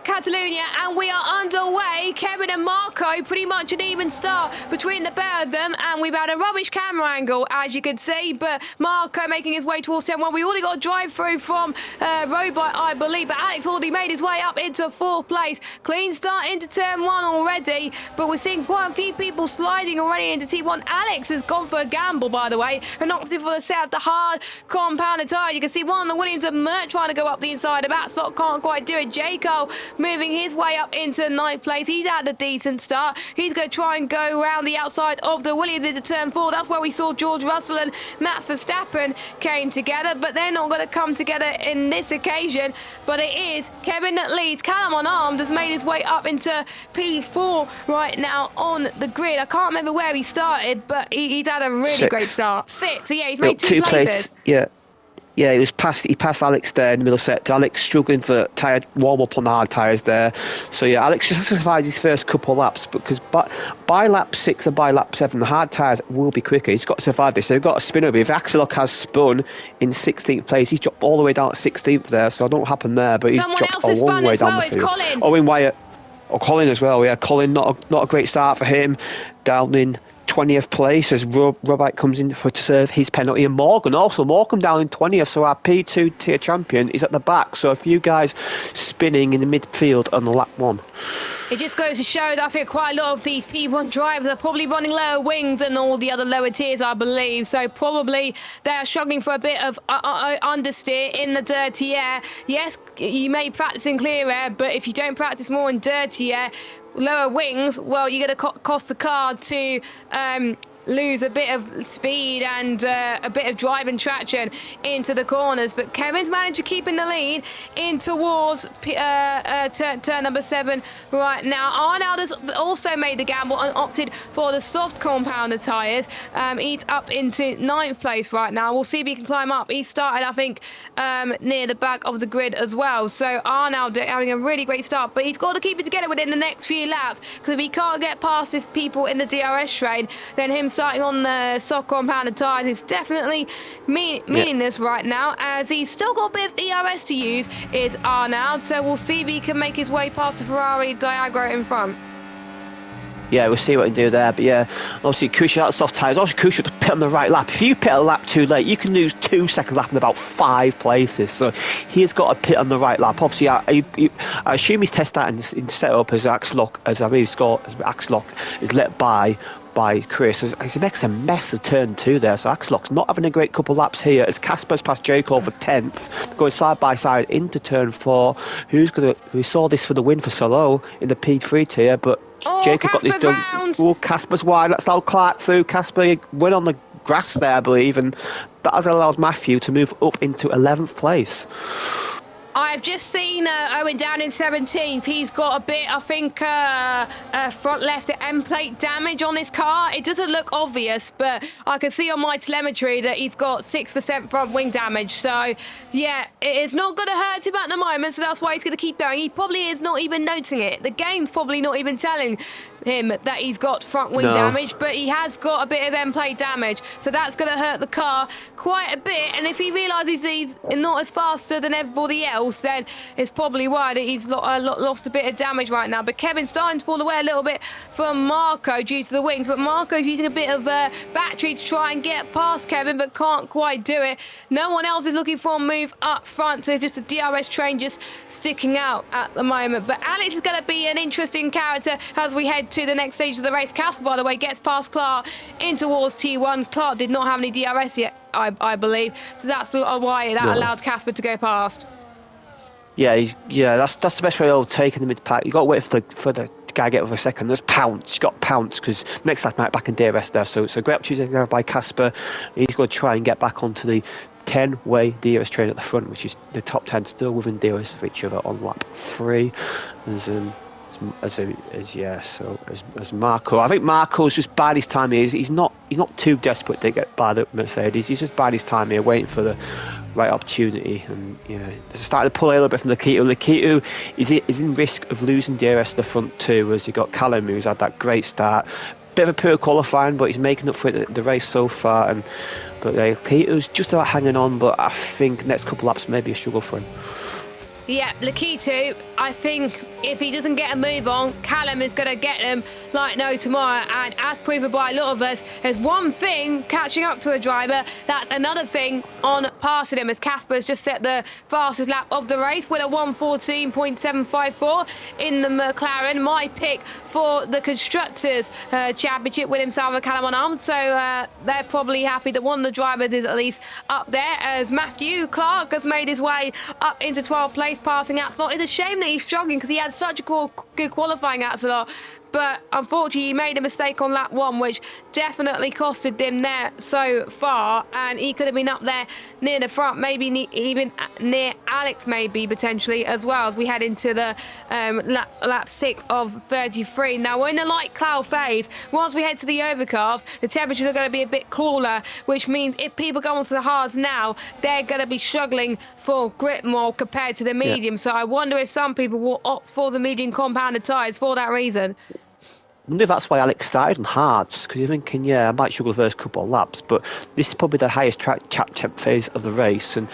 Catalonia, and we are underway. Kevin and Marco, pretty much an even start between the pair of them, and we've had a rubbish camera angle, as you can see, but Marco making his way towards 10-1. We already got a drive through from Robot, I believe, but Alex already made his way up into 4th place. Clean start into turn 1 already, but we're seeing quite a few people sliding already into T1. Alex has gone for a gamble, by the way, and opted for the set of the hard compounded tyre. You can see one of the Williams and Mert trying to go up the inside of Atsok, can't quite do it. Jaco moving his way up into 9th place. He's had a decent start. He's going to try and go around the outside of the Williams into turn 4. That's where we saw George Russell and Max Verstappen came together, but they're not going to come together in this occasion. But it is Kevin that leads. Callum Unarmed has made his way up into P4 right now on the grid. I can't remember where he started, but he's had a really great start. 6. So yeah, he's made 2 places. Yeah, he passed Alex there in the middle sector. Alex struggling for tyre warm-up on the hard tyres there. So yeah, Alex just has to survive his first couple of laps, because by lap 6 and by lap 7, the hard tyres will be quicker. He's got to survive this. So we've got a spin over. If Axelok has spun in 16th place, he's dropped all the way down to 16th there, so I don't know what happened there, but he's dropped a long way down the field. Colin. Owen Wyatt. Oh, Colin as well, yeah. Colin, not a great start for him. Down in 20th place as Robite comes in to serve his penalty, and Morgan down in 20th, so our P2 tier champion is at the back, so a few guys spinning in the midfield on the lap 1. It just goes to show that I think quite a lot of these P1 drivers are probably running lower wings than all the other lower tiers, I believe. So probably they're struggling for a bit of understeer in the dirty air. Yes, you may practice in clear air, but if you don't practice more in dirty air, lower wings, well, you're going to cost the car to lose a bit of speed and a bit of driving traction into the corners. But Kevin's managed to keep in the lead in towards turn number 7 right now. Arnold has also made the gamble and opted for the soft compounder tyres. He's up into 9th place right now. We'll see if he can climb up. He started, I think, near the back of the grid as well. So Arnold having a really great start, but he's got to keep it together within the next few laps, because if he can't get past his people in the DRS train, then him starting on the soft compounded tyres is definitely meaningless right now, as he's still got a bit of ERS to use, is Arnold. So we'll see if he can make his way past the Ferrari Diagro in front. Yeah, we'll see what he can do there. But yeah, obviously crucial out soft tyres. Also crucial to pit on the right lap. If you pit a lap too late, you can lose 2 second lap in about 5 places. So he's got to pit on the right lap. Obviously, I assume he's tested that in setup as Axlock, as I really scored as Axlock is let by Chris. He makes a mess of turn 2 there. So Axlock's not having a great couple laps here, as Casper's passed Jaco for 10th, going side by side into turn 4. We saw this for the win for Solo in the P3 tier, but Jacob got this done. Oh, Casper's wide. Let's allow Clark through. Casper went on the grass there, I believe, and that has allowed Matthew to move up into 11th place. I've just seen Owen down in 17th. He's got a bit, I think, front left end plate damage on his car. It doesn't look obvious, but I can see on my telemetry that he's got 6% front wing damage. So, yeah, it's not going to hurt him at the moment, so that's why he's going to keep going. He probably is not even noticing it. The game's probably not even telling him that he's got front wing damage, but he has got a bit of end plate damage, so that's going to hurt the car quite a bit. And if he realises he's not as faster than everybody else, then it's probably why that he's lost a bit of damage right now. But Kevin's starting to pull away a little bit from Marco due to the wings, but Marco's using a bit of battery to try and get past Kevin, but can't quite do it. No one else is looking for a move up front, so it's just a DRS train just sticking out at the moment. But Alex is going to be an interesting character as we head to the next stage of the race. Casper, by the way, gets past Clark in towards T1. Clark did not have any DRS yet, I believe, so that's why that allowed Casper to go past. Yeah, that's the best way of taking the mid pack. You got to wait for the guy to get over a second. There's Pounce. You got Pounce because next lap might back in DRS there. So great opportunity there by Casper. He's going to try and get back onto the 10-way DRS train at the front, which is the top 10 still within DRS of each other on lap 3. As Marco, I think Marco's just biding his time here. He's not too desperate to get by the Mercedes. He's just biding his time here, waiting for the right opportunity. And they're starting to pull a little bit from Nikita. Nikita is in risk of losing DRS to the front too, as you got Callum, who's had that great start. Bit of a poor qualifying, but he's making up for it the race so far. But Nikita's just about hanging on, but I think next couple laps may be a struggle for him. Yeah, Lakitu, I think if he doesn't get a move on, Callum is going to get him like no tomorrow. And as proven by a lot of us, there's one thing catching up to a driver, that's another thing on passing him, as Casper's just set the fastest lap of the race with a 1:14.754 in the McLaren. My pick for the Constructors Championship with himself and Callum on arms. So they're probably happy that one of the drivers is at least up there, as Matthew Clark has made his way up into 12th place, passing Axelot. It's a shame that he's struggling because he had such a good qualifying Axelot. But unfortunately, he made a mistake on lap 1, which definitely costed him there so far. And he could have been up there near the front, maybe even near Alex, maybe potentially as well, as we head into the lap 6 of 33. Now, we're in the light cloud phase. Once we head to the overcast, the temperatures are going to be a bit cooler, which means if people go onto the hards now, they're going to be struggling for grip more compared to the medium. So I wonder if some people will opt for the medium compounded tyres for that reason. I wonder if that's why Alex started on hards, because you're thinking, I might struggle the first couple of laps, but this is probably the highest track temp phase of the race, and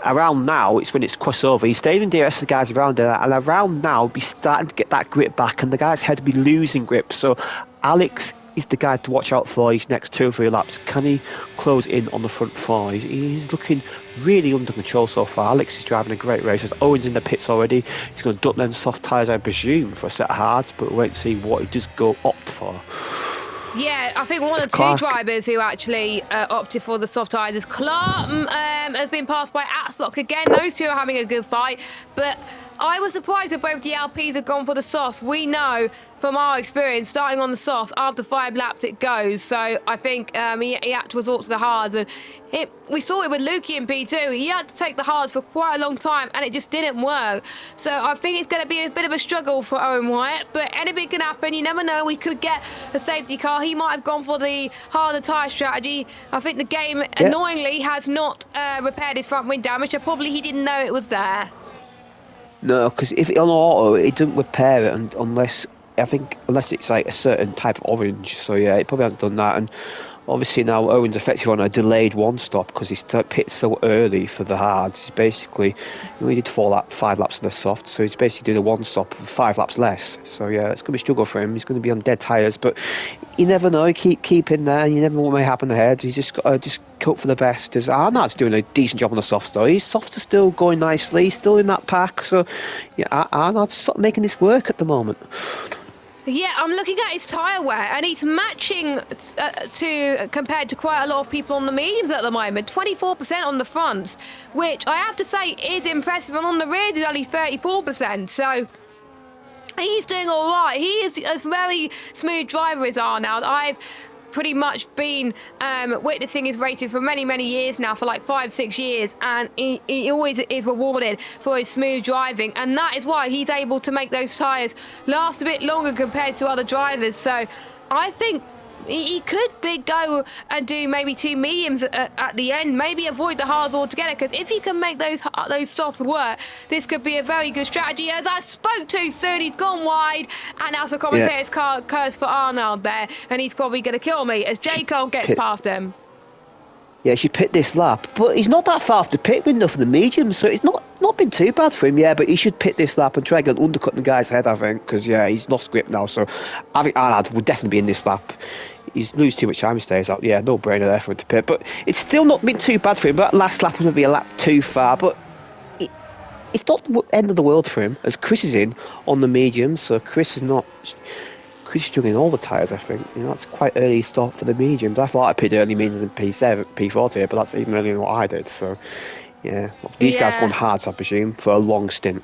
around now, it's when it's crossover. He stayed in DRS, the guys around there, and around now, be starting to get that grip back, and the guys had to be losing grip. So Alex he's the guy to watch out for these next 2 or 3 laps. Can he close in on the front 4? He's looking really under control so far. Alex is driving a great race. There's Owen's in the pits already. He's going to dump them soft tyres, I presume, for a set of hards, but we'll wait and see what he does go opt for. Yeah, I think one or two drivers who actually opted for the soft tyres is Clark has been passed by Atstock again. Those two are having a good fight, but I was surprised that both the LPs have gone for the softs. We know from our experience, starting on the soft, after 5 laps it goes. So I think he had to resort to the hards. And we saw it with Lukey in P2. He had to take the hards for quite a long time, and it just didn't work. So I think it's going to be a bit of a struggle for Owen Wyatt. But anything can happen. You never know. We could get a safety car. He might have gone for the harder tyre strategy. I think the game, annoyingly, has not repaired his front wing damage. So probably he didn't know it was there. No, because if on auto, it doesn't repair it unless it's like a certain type of orange. So yeah, it probably hasn't done that. And obviously now Owen's effectively on a delayed 1 stop because he's pitted so early for the hards. He's basically, he did 5 laps of the soft, so he's basically doing a 1 stop with 5 laps less. So yeah, it's going to be a struggle for him. He's going to be on dead tyres, but you never know. Keep in there. You never know what may happen ahead. You just got to hope for the best. As Arnold's doing a decent job on the softs though. His softs are still going nicely. He's still in that pack. So yeah, Arnold's sort of making this work at the moment. Yeah, I'm looking at his tyre wear, and he's matching compared to quite a lot of people on the mediums at the moment. 24% on the fronts, which I have to say is impressive, and on the rears is only 34%. So he's doing all right. He is a very smooth driver, is Arnold. I've pretty much been witnessing his racing for many years now, for like 5-6 years, and he always is rewarded for his smooth driving, and that is why he's able to make those tyres last a bit longer compared to other drivers. So I think he could go and do maybe 2 mediums at the end, maybe avoid the hards altogether, because if he can make those softs work, this could be a very good strategy. As I spoke too soon, he's gone wide, and now the commentator's curse for Arnold there, and he's probably going to kill me as J. Cole gets past him. Yeah, he should pit this lap, but he's not that far off the pit window for the mediums, so it's not been too bad for him, but he should pit this lap and try and undercut the guy's head, I think, because he's lost grip now, so I think Arnold would definitely be in this lap. He's lose too much time, he stays out. Yeah, no brainer there for him to pit, but it's still not been too bad for him. That last lap was going to be a lap too far, but it's not the end of the world for him, as Chris is in on the mediums, so Chris is struggling all the tyres, I think. That's quite early start for the mediums. I thought I pitted early mediums in P7, P40, but that's even earlier than what I did. So, yeah. These guys gone hards, I presume, for a long stint.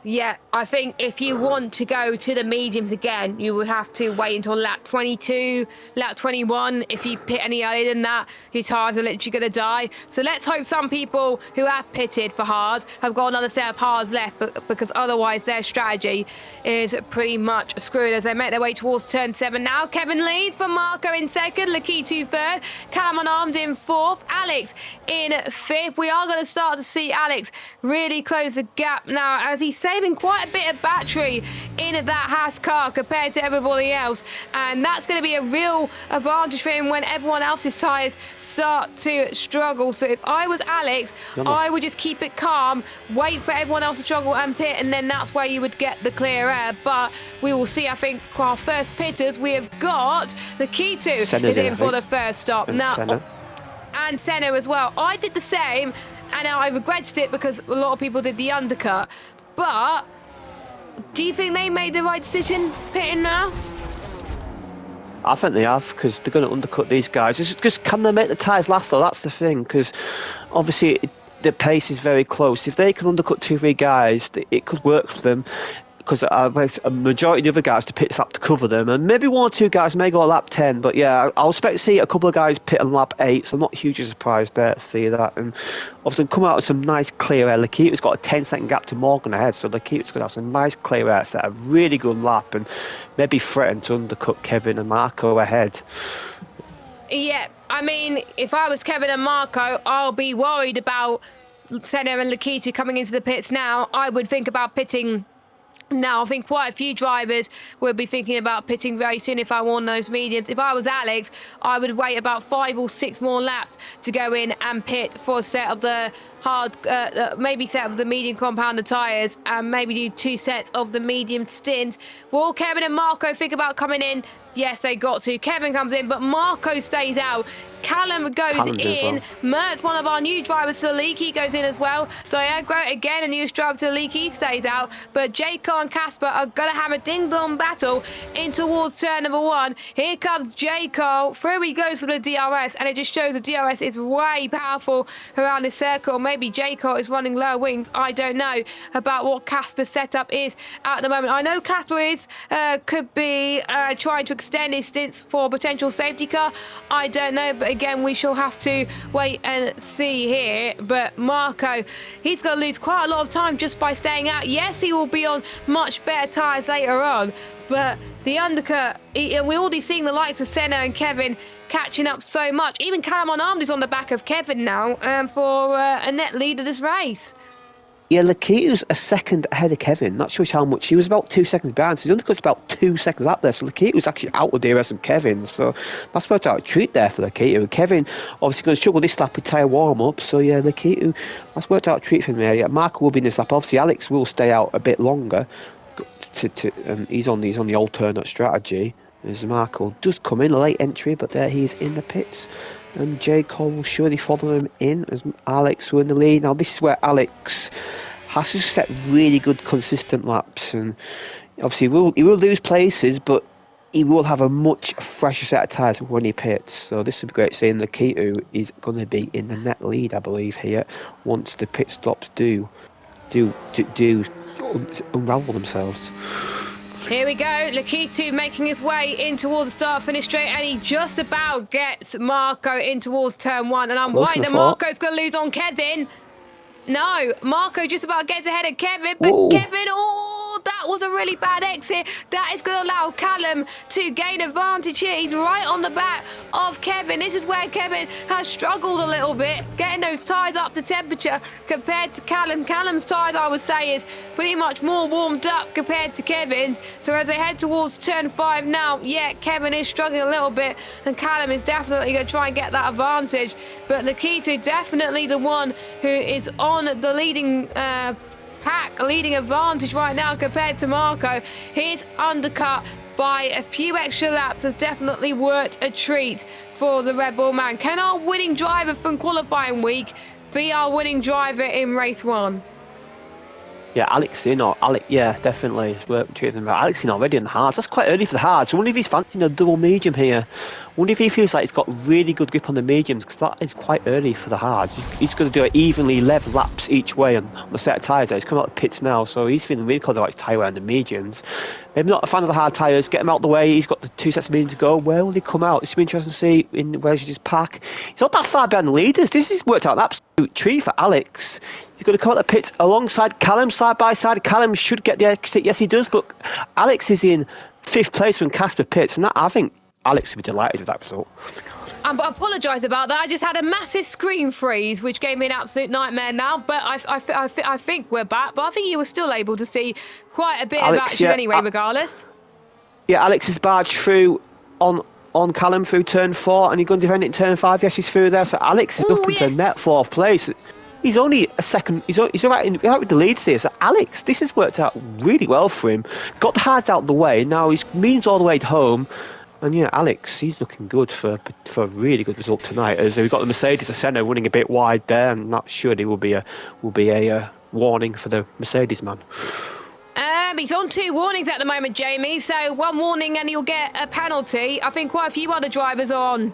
Yeah, I think if you want to go to the mediums again, you would have to wait until lap 22, lap 21. If you pit any earlier than that, your tyres are literally going to die. So let's hope some people who have pitted for hards have got another set of hards left, because otherwise their strategy is pretty much screwed as they make their way towards turn 7 now. Kevin leads for Marco in 2nd, Lakitu 3rd, Callum Unarmed in 4th, Alex in 5th. We are going to start to see Alex really close the gap now, as he's saving quite a bit of battery in that Haas car compared to everybody else, and that's going to be a real advantage for him when everyone else's tyres start to struggle. So if I was Alex, I would just keep it calm, wait for everyone else to struggle and pit, and then that's where you would get the clear air. But we will see. I think for our first pitters, we have got the Kitu is in for the first stop now, and Senna as well. I did the same, and now I regretted it because a lot of people did the undercut. But do you think they made the right decision pitting now? I think they have, because they're going to undercut these guys. It's just, can they make the tyres last though? That's the thing, because obviously the pace is very close. If they can undercut 2-3 guys, it could work for them, because a majority of the other guys to pit this lap to cover them, and maybe 1 or 2 guys may go a lap 10, but yeah, I'll expect to see a couple of guys pit on lap 8, so I'm not hugely surprised there to see that. And obviously come out with some nice clear air. Lakita's got a 10-second gap to Morgan ahead, so Lakita's going to have some nice clear air, set a really good lap, and maybe threaten to undercut Kevin and Marco ahead. Yeah, I mean, if I was Kevin and Marco, I'll be worried about Senna and Lakita coming into the pits now. I would think about pitting Now, I think quite a few drivers will be thinking about pitting very soon if I won those mediums. If I was Alex, I would wait about 5 or 6 more laps to go in and pit for a set of the maybe set of the medium compounder tyres and maybe do 2 sets of the medium stints. Will Kevin and Marco think about coming in? Yes, they got to. Kevin comes in, but Marco stays out. Callum goes in. Mert, one of our new drivers to the league, he goes in as well. Diagro, again, a new driver to the league, he stays out. But Jaco and Casper are going to have a ding-dong battle in towards turn number 1. Here comes Jaco. Through he goes for the DRS, and it just shows the DRS is way powerful around this circle. Maybe Jaco is running lower wings. I don't know about what Casper's setup is at the moment. I know Casper is could be trying to extend his stints for a potential safety car. I don't know, but again, we shall have to wait and see here. But Marco, he's going to lose quite a lot of time just by staying out. Yes, he will be on much better tyres later on, but the undercut, and we're already seeing the likes of Senna and Kevin catching up so much. Even Callum Unarmed is on the back of Kevin now for a net lead of this race. Yeah, Lakitu's a second ahead of Kevin. Not sure how much. He was about 2 seconds behind, so he only got about 2 seconds up there. So Lakitu was actually out of DRS of Kevin. So that's worked out a treat there for Lakitu. Kevin obviously going to struggle this lap with tyre warm up. So yeah, Lakitu, that's worked out a treat for him there. Yeah, Marco will be in this lap. Obviously, Alex will stay out a bit longer. He's on the alternate strategy. As Marco does come in, a late entry, but there he is in the pits. And J. Cole will surely follow him in as Alex will in the lead. Now this is where Alex has to set really good consistent laps, and obviously he will lose places, but he will have a much fresher set of tyres when he pits. So this would be great seeing Lakitu is going to be in the net lead, I believe, here once the pit stops do unravel themselves. Here we go, Lakitu making his way in towards the start-finish straight, and he just about gets Marco in towards turn 1. And I'm worried that Marco's going to lose on Kevin. No, Marco just about gets ahead of Kevin, but Kevin, that was a really bad exit. That is going to allow Callum to gain advantage here. He's right on the back of Kevin. This is where Kevin has struggled a little bit, getting those tyres up to temperature compared to Callum. Callum's tyres, I would say, is pretty much more warmed up compared to Kevin's. So as they head towards turn 5 now, yeah, Kevin is struggling a little bit, and Callum is definitely going to try and get that advantage. But Lakitu definitely the one who is on the leading leading advantage right now compared to Marco. His undercut by a few extra laps has definitely worked a treat for the Red Bull man. Can our winning driver from qualifying week be our winning driver in race 1? Yeah, yeah, definitely. It's worked treating them. Alex in already in the hards. That's quite early for the hards. I wonder if he's fancying a double medium here. I wonder if he feels like he's got really good grip on the mediums, because that is quite early for the hards. He's going to do it evenly 11 laps each way on the set of tyres. He's coming out of the pits now, so he's feeling really confident about his tyre wear and the mediums. Maybe not a fan of the hard tyres. Get him out the way. He's got the 2 sets of mediums to go. Where will he come out? It's been interesting to see where he just pack. He's not that far behind the leaders. This has worked out an absolute treat for Alex. He's going to come out the pits alongside Callum, side by side. Callum should get the exit. Yes, he does. But Alex is in 5th place when Casper pits, and that, I think Alex would be delighted with that result. I apologise about that. I just had a massive screen freeze, which gave me an absolute nightmare now. But I think we're back. But I think you were still able to see quite a bit of action anyway, regardless. Yeah, Alex is barged through on Callum through turn 4, and he's going to defend it in turn 5. Yes, he's through there. So Alex is up into net 4th place. He's only a second. He's all right with the leads here. So Alex, this has worked out really well for him. Got the hards out of the way. Now he's means all the way home. And yeah, Alex, he's looking good for a really good result tonight. As we've got the Mercedes Senna running a bit wide there, and that surely will be a warning for the Mercedes man. He's on 2 warnings at the moment, Jamie. So 1 warning and he'll get a penalty. I think quite a few other drivers are on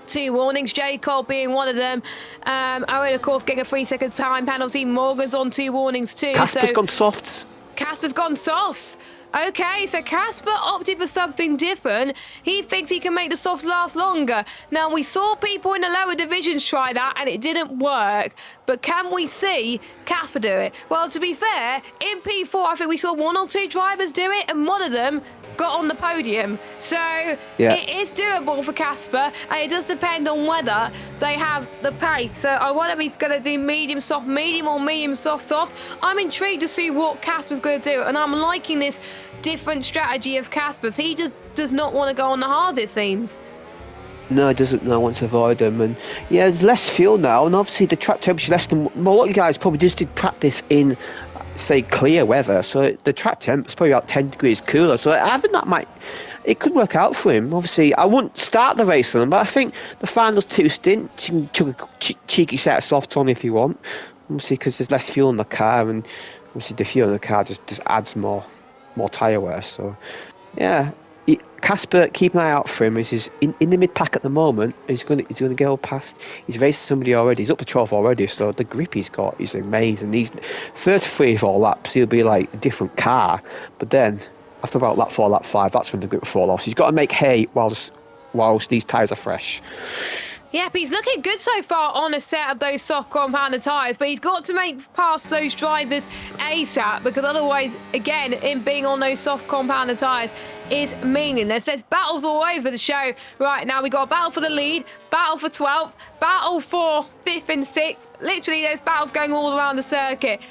2 warnings, J. Cole being one of them. Owen, of course, getting a 3 second time penalty. Morgan's on 2 warnings too. Casper's gone softs. Casper's gone softs. Okay, so Casper opted for something different. He thinks he can make the softs last longer. Now, we saw people in the lower divisions try that, and it didn't work. but can we see Casper do it? Well, to be fair, in P4, I think we saw 1 or 2 drivers do it, and one of them got on the podium. So it is doable for Casper, and it does depend on whether they have the pace. So I wonder if he's going to do medium soft medium or medium soft soft. I'm intrigued to see what Casper's going to do, and I'm liking this different strategy of Casper's. He just does not want to go on the hard, it seems. No, it doesn't. No, wants to avoid them, and yeah, there's less fuel now, and obviously the track temperature less than. Well, a lot of you guys probably just did practice in, say, clear weather, so the track temp is probably about 10 degrees cooler. So I think that it could work out for him. Obviously, I wouldn't start the race on him, but I think the finals 2 stints, you can chuck a cheeky set of softs on if you want. Obviously, because there's less fuel in the car, and obviously the fuel in the car just adds more tyre wear. So yeah. Casper, keep an eye out for him. He's in the mid pack at the moment. He's going to go past. He's raced somebody already. He's up to 12 already. So the grip he's got is amazing. These first 3 or 4 laps, he'll be like a different car. But then after about lap 4, lap 5, that's when the grip will fall off. So he's got to make hay whilst these tyres are fresh. Yeah, but he's looking good so far on a set of those soft compounded tyres, but he's got to make past those drivers ASAP, because otherwise, again, him being on those soft compounded tyres is meaningless. There's battles all over the show right now. We got a battle for the lead, battle for 12th, battle for 5th and 6th. Literally, there's battles going all around the circuit.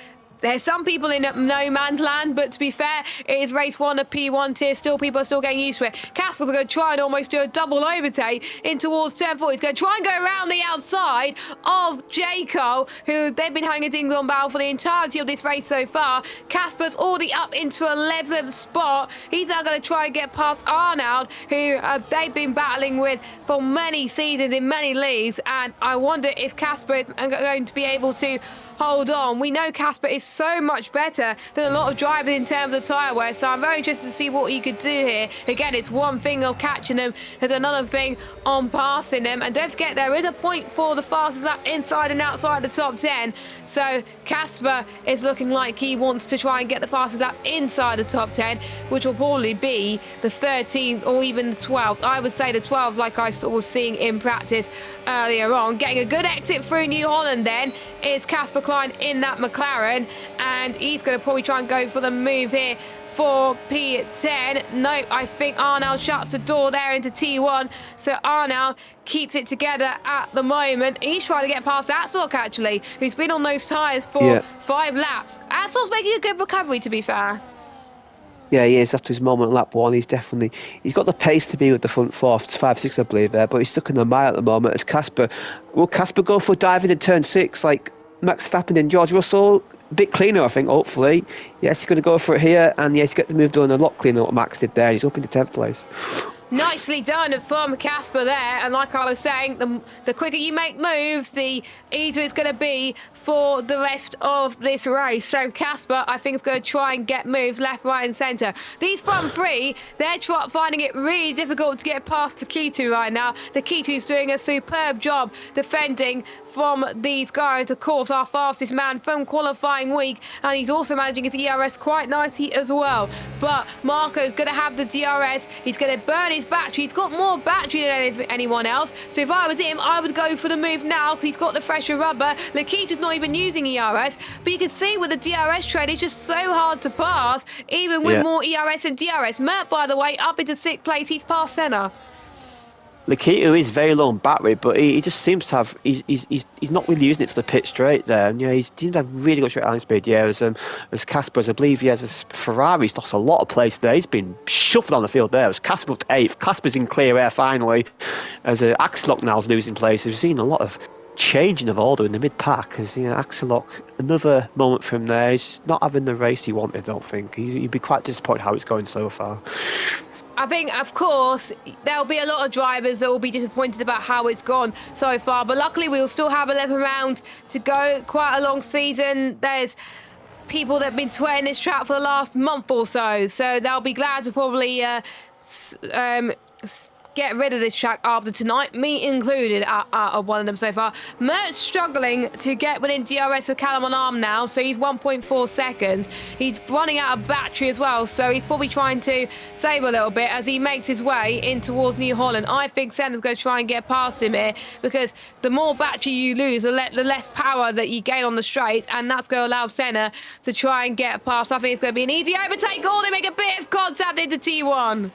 There's some people in no man's land, but to be fair, it is race 1 of P1 tier. Still, people are still getting used to it. Casper's going to try and almost do a double overtake in towards turn 4. He's going to try and go around the outside of Jaco, who they've been having a ding-dong battle for the entirety of this race so far. Casper's already up into 11th spot. He's now going to try and get past Arnold, who they've been battling with for many seasons in many leagues. And I wonder if Casper is going to be able to hold on. We know Casper is so much better than a lot of drivers in terms of tyre wear, so I'm very interested to see what he could do here. Again, it's one thing of catching them, there's another thing on passing them. And don't forget, there is a point for the fastest lap inside and outside the top 10. So Casper is looking like he wants to try and get the fastest lap inside the top 10, which will probably be the 13th or even the 12th. I would say the 12th, like I was seeing in practice earlier on. Getting a good exit through New Holland then is Casper Klein in that McLaren, and he's going to probably try and go for the move here for P10. No, I think Arnold shuts the door there into T1, so Arnold keeps it together at the moment. He's trying to get past Atsork, actually, who's been on those tyres for 5 laps. Atsork's making a good recovery, to be fair. Yeah, he is. After his moment at lap 1, he's got the pace to be with the front 4, 5, 6, I believe, there, but he's stuck in the mile at the moment. As Casper, will Casper go for diving in turn 6 like Max Verstappen and George Russell? A bit cleaner, I think, hopefully. Yes, he's going to go for it here, and yes, get the move done a lot cleaner what Max did there. He's up into 10th place. Nicely done from Casper there, and like I was saying, the quicker you make moves, the easier it's going to be for the rest of this race. So Casper, I think, is going to try and get moves left, right and centre. These front 3, they're finding it really difficult to get past the Ketu right now. The Ketu's doing a superb job defending from these guys. Of course, our fastest man from qualifying week, and he's also managing his ERS quite nicely as well. But Marco's going to have the DRS. He's going to burn his battery. He's got more battery than anyone else. So if I was him, I would go for the move now because he's got the fresher rubber. Lakita's not even using ERS, but you can see with the DRS trade, it's just so hard to pass, even with more ERS and DRS. Mert, by the way, up into 6th place. He's past Senna. Lakita is very low on battery, but he just seems to have he's not really using it to the pit straight there. And yeah, he seems to have really good straight line speed. Yeah, as Casper, as I believe he has a Ferrari, he's lost a lot of place there. He's been shuffled on the field there. As Casper up to 8th, Casper's in clear air finally. As Axelock now is losing place. We've seen a lot of changing of order in the mid pack. As Axelock, another moment from there. He's not having the race he wanted. I don't think he'd be quite disappointed how it's going so far. I think, of course, there'll be a lot of drivers that will be disappointed about how it's gone so far. But luckily, we'll still have 11 rounds to go. Quite a long season. There's people that have been sweating this track for the last month or so. So they'll be glad to probably get rid of this track after tonight, me included, out of one of them so far. Mert's struggling to get within DRS with Callum on arm now, so he's 1.4 seconds. He's running out of battery as well, so he's probably trying to save a little bit as he makes his way in towards New Holland. I think Senna's going to try and get past him here, because the more battery you lose, the less power that you gain on the straight, and that's going to allow Senna to try and get past. I think it's going to be an easy overtake. All they make a bit of contact into T1.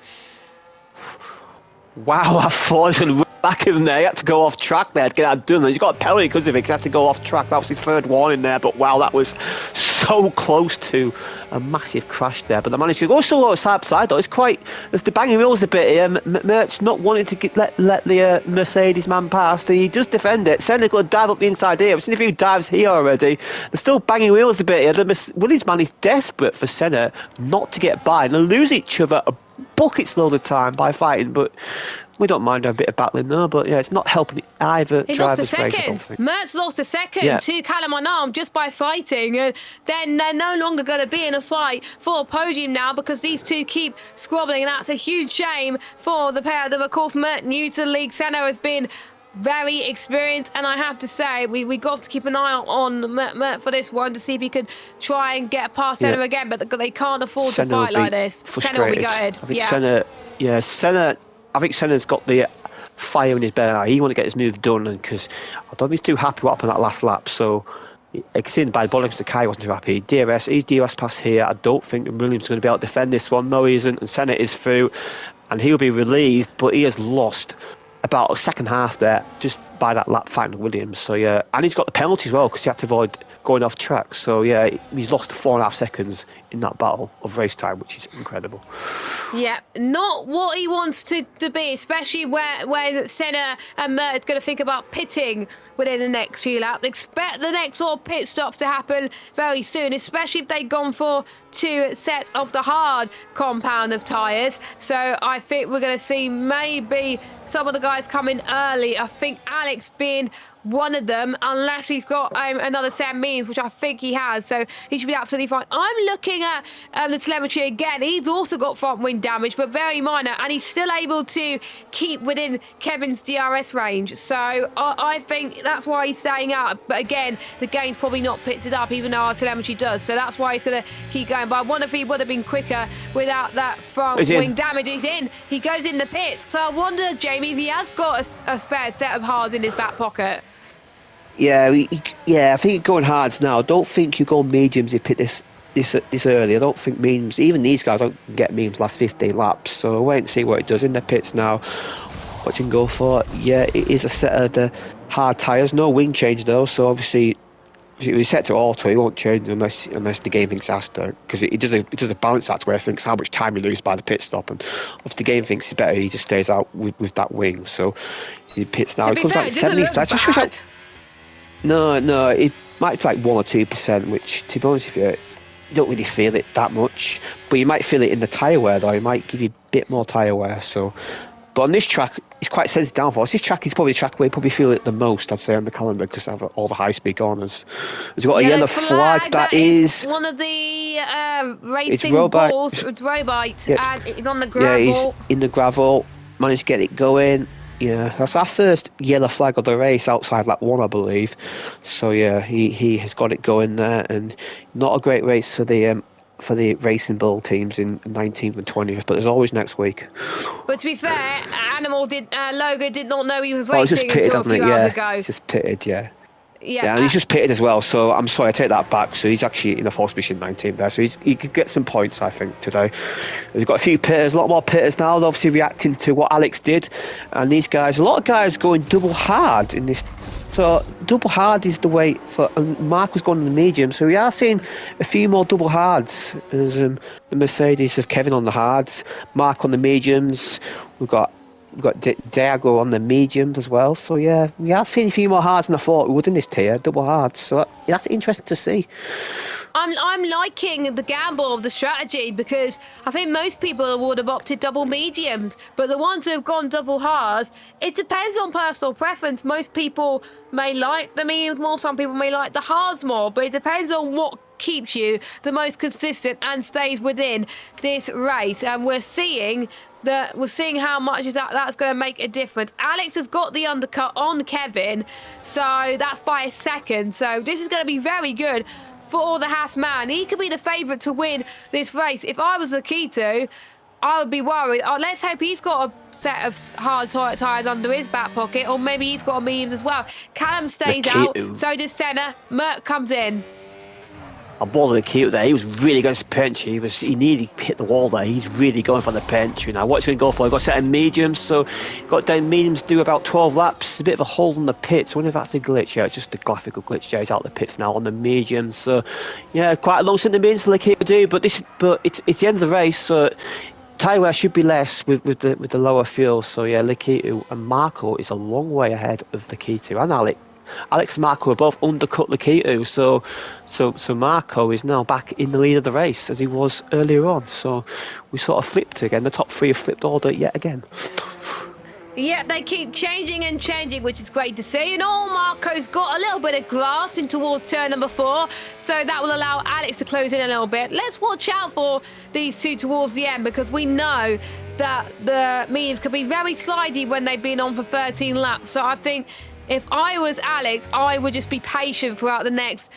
Wow, I thought he was going to run back in there. He had to go off track there to get that done. He's got a penalty because of it. He had to go off track. That was his third warning there. But wow, that was so close to a massive crash there. But the managed to go so low side by side though. It's quite, there's the banging wheels a bit here. Mert's not wanting to let the Mercedes man past. He does defend it. Senna's going to dive up the inside here. I've seen a few dives here already. They're still banging wheels a bit here. The Williams man is desperate for Senna not to get by, and they lose each other a buckets load of time by fighting, but we don't mind a bit of battling though. But yeah, it's not helping either. He lost a second. Mertz lost a second to Callum on arm just by fighting, and then they're no longer going to be in a fight for a podium now, because these two keep squabbling, and that's a huge shame for the pair of them. Of course, Mert new to the league. Senna has been very experienced, and I have to say we got to keep an eye on Mert for this one to see if he could try and get past Senna again, but they can't afford to fight like this. Senna will be gutted. Senna, I think Senna's got the fire in his belly. He want to get his move done, and because I don't think he's too happy what happened that last lap. So I can see in the bad ball, the Kai wasn't too happy. He's DRS past here. I don't think Williams is going to be able to defend this one. No, he isn't, and Senna is through, and he'll be relieved, but he has lost about a second half there just by that lap fighting Williams. So yeah, and he's got the penalty as well because he had to avoid going off track. So yeah, he's lost 4.5 seconds in that battle of race time, which is incredible. Yeah, not what he wants to be, especially where Senna and Mert is going to think about pitting within the next few laps. Expect the next sort of pit stop to happen very soon, especially if they've gone for 2 sets of the hard compound of tyres. So I think we're going to see maybe some of the guys coming early. I think Alex being one of them, unless he's got another set means, which I think he has, so he should be absolutely fine. I'm looking at the telemetry again. He's also got front wing damage, but very minor, and he's still able to keep within Kevin's DRS range. So I think that's why he's staying out. But again, the game's probably not picked it up, even though our telemetry does. So that's why he's going to keep going. But I wonder if he would have been quicker without that front wing damage. He's in. He goes in the pits. So I wonder, Jamie, if he has got a spare set of hards in his back pocket. Yeah, I think going hards now. I don't think you go mediums. You pick this early. I don't think mediums. Even these guys don't get mediums last 15 laps. So wait and see what it does in the pits now. What you can go for? Yeah, it is a set of the hard tyres. No wing change though. So obviously, if it was set to auto, it won't change unless the game thinks it has to, because it does a balance act where it thinks how much time you lose by the pit stop, and if the game thinks it's better, he just stays out with that wing. So he pits now. It comes out 70. No, it might be like 1 or 2%, which, to be honest with you, you don't really feel it that much. But you might feel it in the tyre wear, though. It might give you a bit more tyre wear. So, but on this track, it's quite sensitive downforce. This track is probably the track where you probably feel it the most, I'd say, on the calendar, because of all the high-speed corners. We've got a yellow flag. That is one of the racing balls. It's Robite, and it's on the gravel. Yeah, he's in the gravel. Managed to get it going. Yeah, that's our first yellow flag of the race outside lap 1, I believe. So yeah, he has got it going there, and not a great race for the racing bull teams in 19th and 20th, but there's always next week. But to be fair, Logan did not know he was racing until a few hours ago. He's just pitted, Yeah, and he's just pitted as well, so I'm sorry, I take that back. So he's actually in a false position 19th there, so he could get some points, I think, today. We've got a few pitters, a lot more pitters now, they're obviously reacting to what Alex did, and these guys, a lot of guys going double hard in this. So double hard is the way for, and Mark was going on the medium, so we are seeing a few more double hards as the Mercedes have Kevin on the hards, Mark on the mediums. We've got Diago on the mediums as well. So yeah, we have seen a few more hards than I thought we would in this tier, double hards. So that's interesting to see. I'm liking the gamble of the strategy, because I think most people would have opted double mediums, but the ones who have gone double hards, it depends on personal preference. Most people may like the mediums more, some people may like the hards more, but it depends on what keeps you the most consistent and stays within this race. And we're seeing that we're seeing how much is that's going to make a difference. Alex has got the undercut on Kevin, so that's by a second. So this is going to be very good for the Haas man. He could be the favourite to win this race. If I was Akito, I would be worried. Oh, let's hope he's got a set of hard tyres under his back pocket, or maybe he's got a mediums as well. Callum stays out, so does Senna. Merck comes in. I bothered the keeper there. He was really going to pinch. He nearly hit the wall there. He's really going for the pinch. You know what's going to go for? He got set in mediums, so got down mediums to do about 12 laps. A bit of a hole in the pits. I wonder if that's a glitch. Yeah, it's just a graphical glitch. Yeah, he's out of the pits now on the mediums. So yeah, quite a long stint in the mediums to the keeper do. But it's the end of the race, so tyre wear should be less with the lower fuel. So yeah, Lakitu and Marco is a long way ahead of Lakitu and Alex. Alex and Marco are both undercut Lakitu, so Marco is now back in the lead of the race as he was earlier on. So we sort of flipped again. The top three have flipped order yet again. Yeah, they keep changing and changing, which is great to see. And Marco's got a little bit of grass in towards turn number 4, so that will allow Alex to close in a little bit. Let's watch out for these two towards the end, because we know that the mediums could be very slidey when they've been on for 13 laps. So I think if I was Alex, I would just be patient throughout the next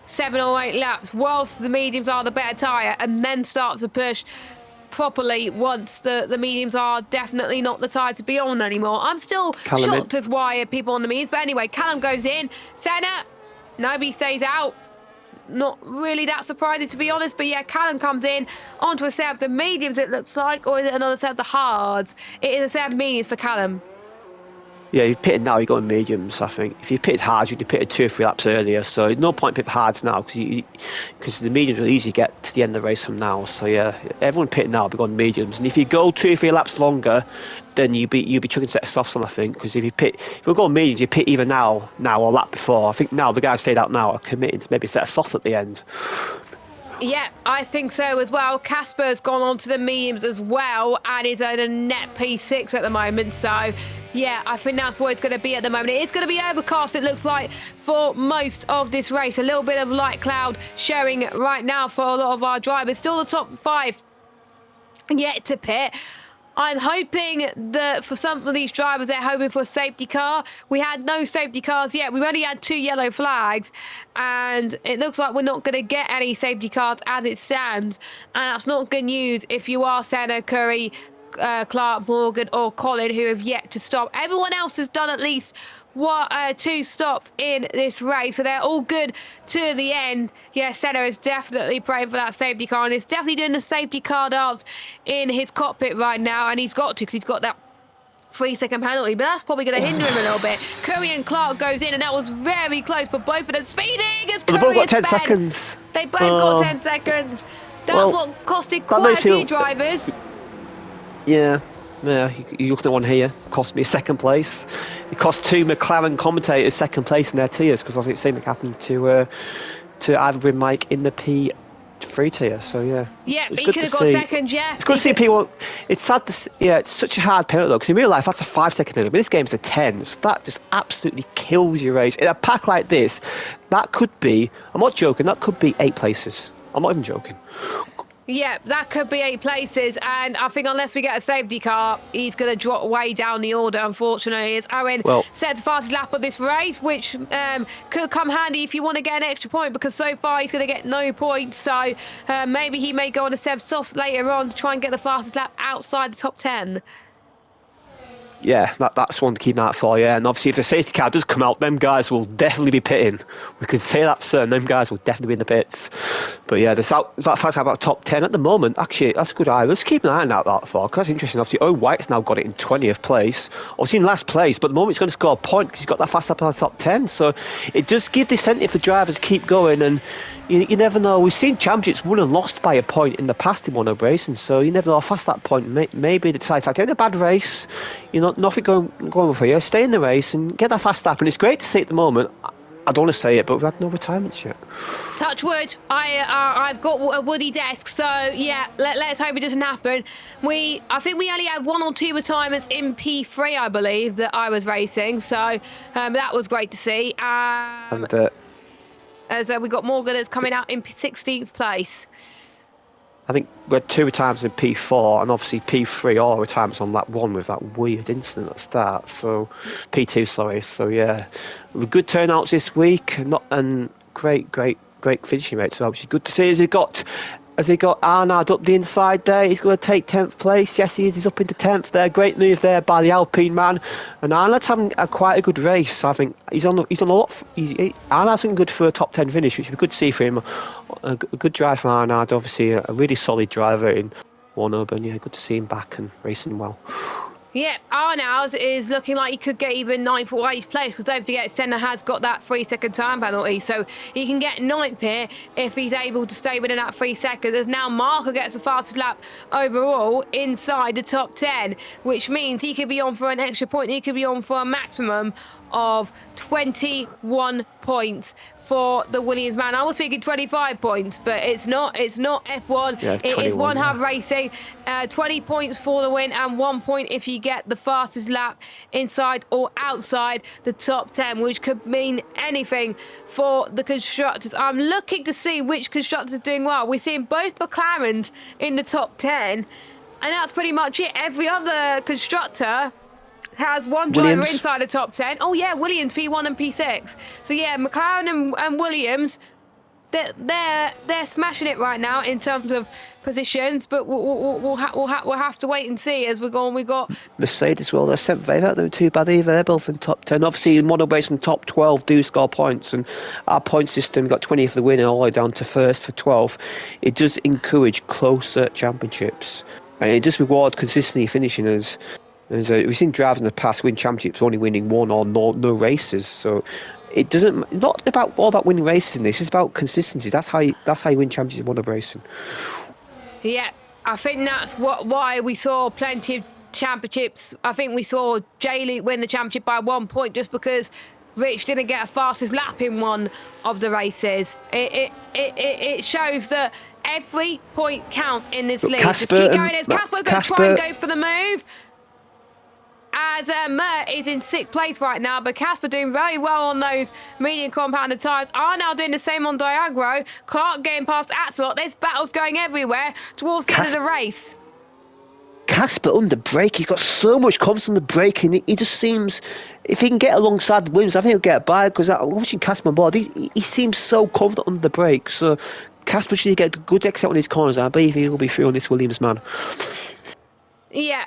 7 or 8 laps whilst the mediums are the better tyre, and then start to push properly once the mediums are definitely not the tyre to be on anymore. I'm still shocked as why people on the mediums. But anyway, Callum goes in. Senna, nobody stays out. Not really that surprising, to be honest. But yeah, Callum comes in onto a set of the mediums, it looks like. Or is it another set of the hards? It is a set of mediums for Callum. Yeah, you've pitted now, you're going mediums, I think. If you pitted hards, you'd have pitted 2 or 3 laps earlier, so no point pitting hards now, because the mediums will easily get to the end of the race from now. So yeah, everyone pitting now will be going mediums, and if you go 2 or 3 laps longer, then you'll be chucking a set of softs on, I think, because if you're going mediums, you pit either now or lap before. I think now the guys stayed out now are committing to maybe a set of softs at the end. Yeah, I think so as well. Casper's gone on to the mediums as well and is at a net P6 at the moment. So, yeah, I think that's what it's going to be at the moment. It is going to be overcast, it looks like, for most of this race. A little bit of light cloud showing right now for a lot of our drivers. Still the top 5 yet to pit. I'm hoping that for some of these drivers, they're hoping for a safety car. We had no safety cars yet. We've only had 2 yellow flags, and it looks like we're not going to get any safety cars as it stands. And that's not good news if you are Senna, Curry, Clark, Morgan, or Colin, who have yet to stop. Everyone else has done at least 2 stops in this race, so they're all good to the end. Yeah, Senna is definitely praying for that safety car, and he's definitely doing the safety car dance in his cockpit right now, and he's got to, because he's got that 3-second penalty, but that's probably going to hinder him a little bit. Curry and Clark goes in, and that was very close for both of them. Speeding as Curry They both got 10 seconds. They both got 10 seconds. That's what costed quite a few drivers. Yeah, you're looking at one here. Cost me a 2nd place. It cost 2 McLaren commentators 2nd place in their tiers, because I think the same thing happened to either bring Mike in the P3 tier. So yeah. Yeah, but he could have got 2nd. Yeah. It's good to see people. It's sad to see, yeah, it's such a hard penalty though, because in real life that's a 5-second penalty, but this game's a 10, so that just absolutely kills your race. In a pack like this, that could be. I'm not joking. That could be 8 places. I'm not even joking. Yeah, that could be 8 places, and I think unless we get a safety car, he's going to drop way down the order, unfortunately. As Owen set the fastest lap of this race, which could come handy if you want to get an extra point, because so far he's going to get no points, so maybe he may go on to Sev Softs later on to try and get the fastest lap outside the top 10. Yeah, that's one to keep an eye out for, yeah. And obviously, if the safety car does come out, them guys will definitely be pitting. We can say that for certain. Them guys will definitely be in the pits. But yeah, that fact about top 10 at the moment, actually, that's a good eye. Let's keep an eye out that for, because that's interesting. Obviously, Owen White's now got it in 20th place. Obviously, in last place, but at the moment, he's going to score a point because he's got that fast up on the top 10. So it does give the incentive for drivers to keep going. And you never know. We've seen championships won and lost by a point in the past in one of racing, so you never know how fast that point maybe they decide to in a bad race, nothing going for you. Stay in the race and get that fast lap. And it's great to see at the moment. I don't want to say it, but we've had no retirements yet. Touch wood. I've got a woody desk, so yeah, let's hope it doesn't happen. I think we only had 1 or 2 retirements in P3, I believe, that I was racing, so that was great to see. And as we got Morgan that's coming out in 16th place. I think we had 2 retirements in P4 and obviously P3 all retirements on lap 1 with that weird incident at the start. So P2, sorry. So yeah, good turnouts this week, and great finishing rates. So obviously good to see. Has he got Arnaud up the inside there? He's going to take 10th place. Yes, he is. He's up into 10th there. Great move there by the Alpine man. And Arnaud's having quite a good race. I think he's on a lot. Arnaud's looking good for a top 10 finish, which would be good to see for him. A good drive from Arnaud. Obviously, a really solid driver in One-Up. And yeah, good to see him back and racing well. Yeah, Arnaud is looking like he could get even 9th or 8th place, because don't forget Senna has got that 3-second time penalty, so he can get 9th here if he's able to stay within that 3 seconds. As now Marco gets the fastest lap overall inside the top 10, which means he could be on for an extra point. He could be on for a maximum of 21 points for the Williams man. I was thinking 25 points, but it's not F1. Yeah, it is One Hub yeah. Racing. 20 points for the win and 1 point if you get the fastest lap inside or outside the top 10, which could mean anything for the constructors. I'm looking to see which constructors are doing well. We're seeing both McLarens in the top 10, and that's pretty much it. Every other constructor has one driver Williams. inside the top 10. Oh yeah, Williams P1 and P6. So yeah, McLaren and Williams, they're smashing it right now in terms of positions. But we'll have to wait and see as we go on. We got Mercedes, well, they're 7th. They're not doing too bad either. They're both in top 10. Obviously, in Mono Racing, top 12 do score points, and our point system got 20 for the win and all the way down to 1st for 12. It does encourage closer championships, and it does reward consistency finishing as. We've seen drivers in the past win championships only winning one or no races. So it doesn't not about all about winning races in this. It's about consistency. That's how you win championships in One-Up Racing. Yeah, I think that's why we saw plenty of championships. I think we saw Jay win the championship by 1 point just because Rich didn't get a fastest lap in one of the races. It shows that every point counts in this league. Just keep going. As Casper's going to try and go for the move. As Mert is in 6th place right now, but Casper doing very well on those medium compounded tyres. Arnaud doing the same on Diagro. Clark getting past Axelot. This battle's going everywhere towards the end of the race. Casper under brake, he's got so much confidence on the braking. He just seems, if he can get alongside the Williams, I think he'll get by, because watching Casper on board, he seems so confident under the brake. So Casper should get a good exit on his corners. I believe he will be through on this Williams man. Yeah.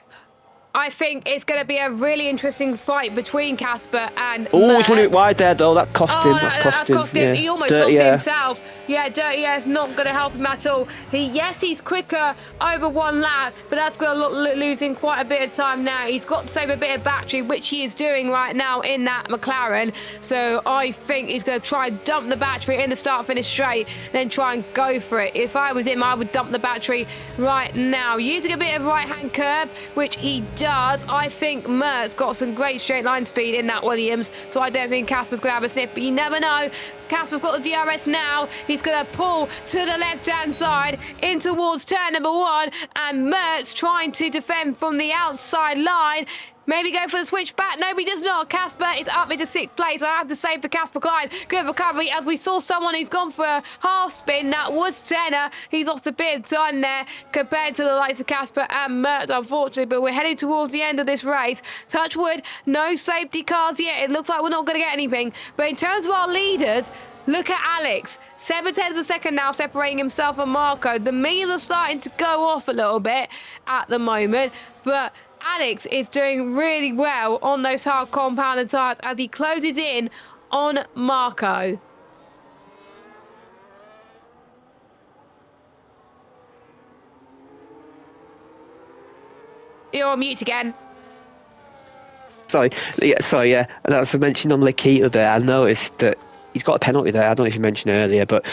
I think it's going to be a really interesting fight between Casper and Oh, he's running it wide there, though. That cost him. That's cost him. Yeah. He almost lost himself. Yeah, Dirty Air's not going to help him at all. He's quicker over 1 lap, but that's going to losing quite a bit of time now. He's got to save a bit of battery, which he is doing right now in that McLaren. So I think he's going to try and dump the battery in the start-finish straight, then try and go for it. If I was him, I would dump the battery right now. Using a bit of right-hand curb, which he does. I think Mert's got some great straight-line speed in that Williams, so I don't think Casper's going to have a sniff, but you never know. Casper's got the DRS now. He's going to pull to the left-hand side in towards turn number 1, and Mert's trying to defend from the outside line. Maybe go for the switch back. No, he does not. Casper is up into 6th place. I have to say for Casper Klein, good recovery as we saw someone who's gone for a half spin. That was Senna. He's lost a bit of time there compared to the likes of Casper and Mert, unfortunately. But we're heading towards the end of this race. Touch wood, no safety cars yet. It looks like we're not going to get anything. But in terms of our leaders, look at Alex. 7/10 of a second now, separating himself and Marco. The mediums are starting to go off a little bit at the moment. But Alex is doing really well on those hard compounded tyres as he closes in on Marco. You're on mute again. Sorry. Yeah. And as I mentioned on Lakita there, I noticed that he's got a penalty there. I don't know if you mentioned earlier, but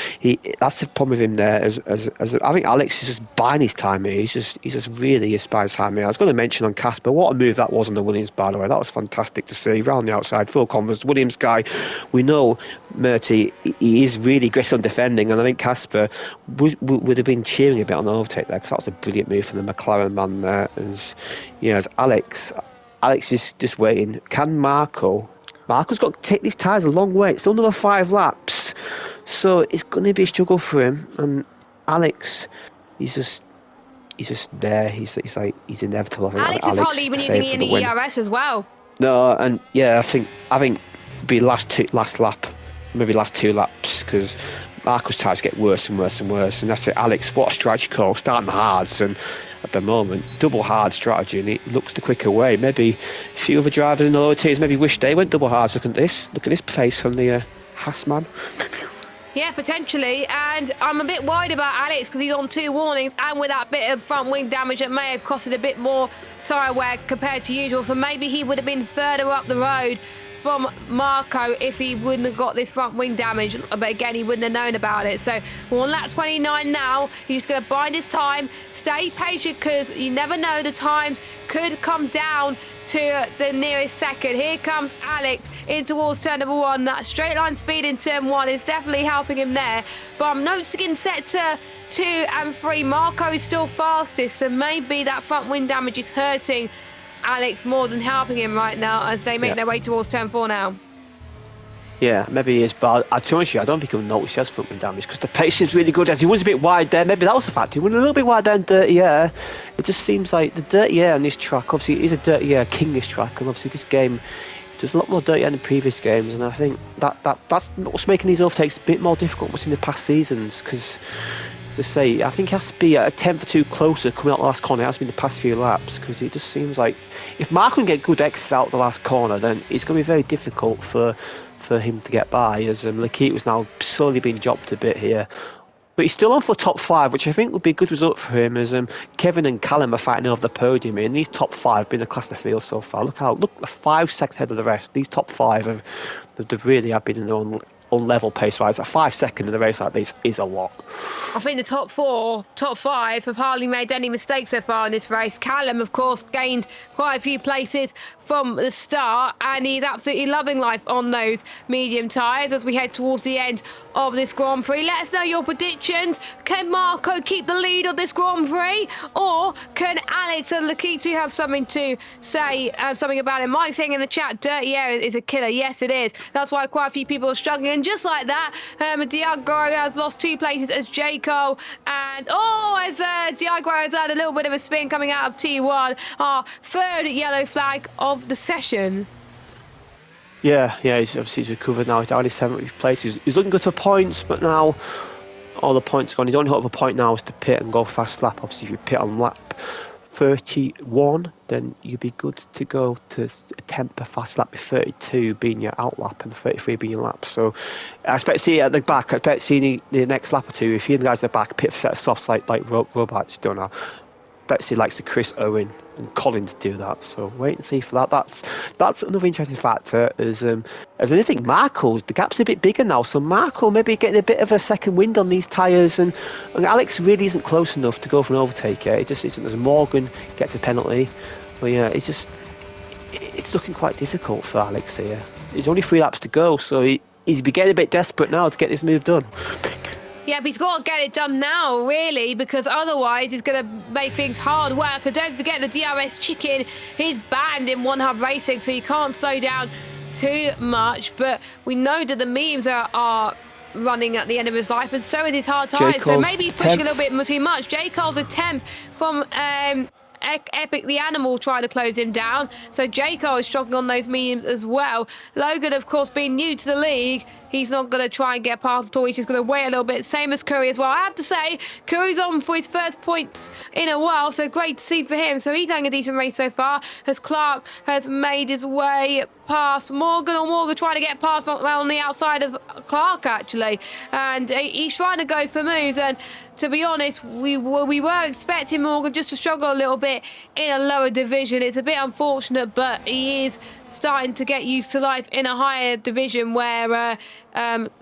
that's the problem with him there. As I think Alex is just buying his time here. He's just really buying his time here. I was going to mention on Casper, what a move that was on the Williams, by the way. That was fantastic to see. Round the outside, full confidence. Williams guy, we know Murty, he is really aggressive on defending, and I think Casper would have been cheering a bit on the overtake there, because that was a brilliant move from the McLaren man there. As Alex is just waiting. Can Marco's got to take these tyres a long way. It's still another 5 laps. So it's going to be a struggle for him. And Alex, he's just there. He's inevitable. I think Alex is hardly even using any ERS as well. No, and yeah, I think be last lap, maybe last 2 laps, because Marco's tries to get worse and worse and worse, and that's it. Alex, what a strategy call, starting the hards, and at the moment, double hard strategy, and it looks the quicker way. Maybe a few other drivers in the lower tiers maybe wish they went double hards. Look at this pace from the Haas man. Yeah, potentially, and I'm a bit worried about Alex because he's on 2 warnings, and with that bit of front wing damage that may have costed a bit more tyre wear compared to usual, so maybe he would have been further up the road from Marco if he wouldn't have got this front wing damage, but again, he wouldn't have known about it. So we're on lap 29 now. He's just going to bide his time, stay patient, because you never know, the times could come down to the nearest second. Here comes Alex in towards turn number 1. That straight line speed in turn 1 is definitely helping him there, but I'm noticing sector 2 and 3, Marco is still fastest, so maybe that front wing damage is hurting Alex more than helping him right now as they make their way towards turn 4 now. Yeah, maybe he is, but I promise you, I don't think he'll notice he has front wing damage because the pace is really good. As he was a bit wide there, maybe that was the fact. He went a little bit wide there in dirty air. It just seems like the dirty air on this track, obviously, it is a dirty air king, this track, and obviously this game does a lot more dirty air than previous games, and I think that's what's making these overtakes a bit more difficult what's in the past seasons, because to say, I think he has to be a tenth or 2 closer coming out the last corner. It has been the past few laps, because it just seems like if Mark can get good exits out the last corner, then it's going to be very difficult for him to get by, as Lakita's now slowly being dropped a bit here. But he's still on for top 5, which I think would be a good result for him, as Kevin and Callum are fighting over the podium here, and these top 5 have been the class of the field so far. Look 5 seconds ahead of the rest. These top 5 they really have been in their own level pace-wise. A 5 second in a race like this is a lot. I think the top 5 have hardly made any mistakes so far in this race. Callum, of course, gained quite a few places from the start, and he's absolutely loving life on those medium tyres as we head towards the end of this Grand Prix. Let us know your predictions. Can Marco keep the lead on this Grand Prix, or can Alex and Lakita have something to say, something about it? Mike's saying in the chat, dirty air is a killer. Yes, it is. That's why quite a few people are struggling. And just like that, Diago has lost 2 places as Jaco, and as Diago has had a little bit of a spin coming out of T1, our 3rd yellow flag of the session. Yeah, he's recovered now. He's down his 7th place. He's looking good for points, but now all the points are gone. His only hope of a point now is to pit and go fast lap. Obviously, if you pit on lap 31, then you'd be good to go to attempt a fast lap with 32 being your out lap and 33 being your lap. So I expect to see at the back, I expect to see the next lap or 2, if you guys at the back pit for set of softs like Robart's done now. Betsy likes the Chris Owen and Colin to do that, so wait and see for that. That's another interesting factor. As anything, Marco's, the gap's a bit bigger now, so Marco maybe getting a bit of a second wind on these tyres, and Alex really isn't close enough to go for an overtake yet. It just isn't. As Morgan gets a penalty, but yeah, it's looking quite difficult for Alex here. There's only 3 laps to go, so he's getting a bit desperate now to get this move done. Yeah, but he's got to get it done now, really, because otherwise he's going to make things hard work. And don't forget, the DRS chicken is banned in One Hub Racing, so you can't slow down too much. But we know that the memes are running at the end of his life, and so is his hard tyres. So maybe he's pushing a little bit too much. J. Cole's a 10th from Epic the Animal trying to close him down. So J. Cole is struggling on those mediums as well. Logan, of course, being new to the league, he's not going to try and get past at all. He's just going to wait a little bit. Same as Curry as well. I have to say, Curry's on for his first points in a while, so great to see for him. So he's having a decent race so far, as Clark has made his way past Morgan, or Morgan trying to get past on the outside of Clark, actually. And he's trying to go for moves, and to be honest, we were expecting Morgan just to struggle a little bit in a lower division. It's a bit unfortunate, but he is starting to get used to life in a higher division where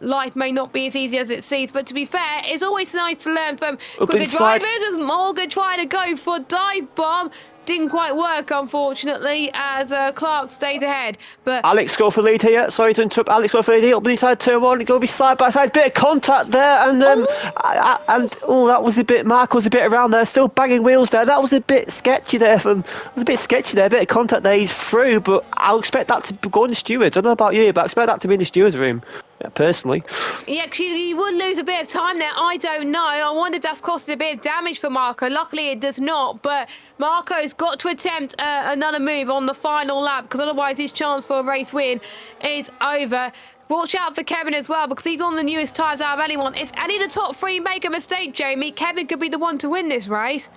life may not be as easy as it seems. But to be fair, it's always nice to learn from quicker drivers, as Morgan trying to go for a dive bomb. Didn't quite work, unfortunately, as Clark stays ahead. But Alex go for lead here. Sorry to interrupt. Alex go for lead here. Up the inside turn 1. Going to be side by side. Bit of contact there, and that was a bit. Mark was a bit around there. Still banging wheels there. That was a bit sketchy there. A bit of contact there. He's through, but I'll expect that to go in the stewards. I don't know about you, but I expect that to be in the stewards room. personally. Yeah, because you would lose a bit of time there. I don't know. I wonder if that's costed a bit of damage for Marco. Luckily, it does not. But Marco's got to attempt another move on the final lap, because otherwise his chance for a race win is over. Watch out for Kevin as well, because he's on the newest tyres out of anyone. If any of the top three make a mistake, Jamie, Kevin could be the one to win this race.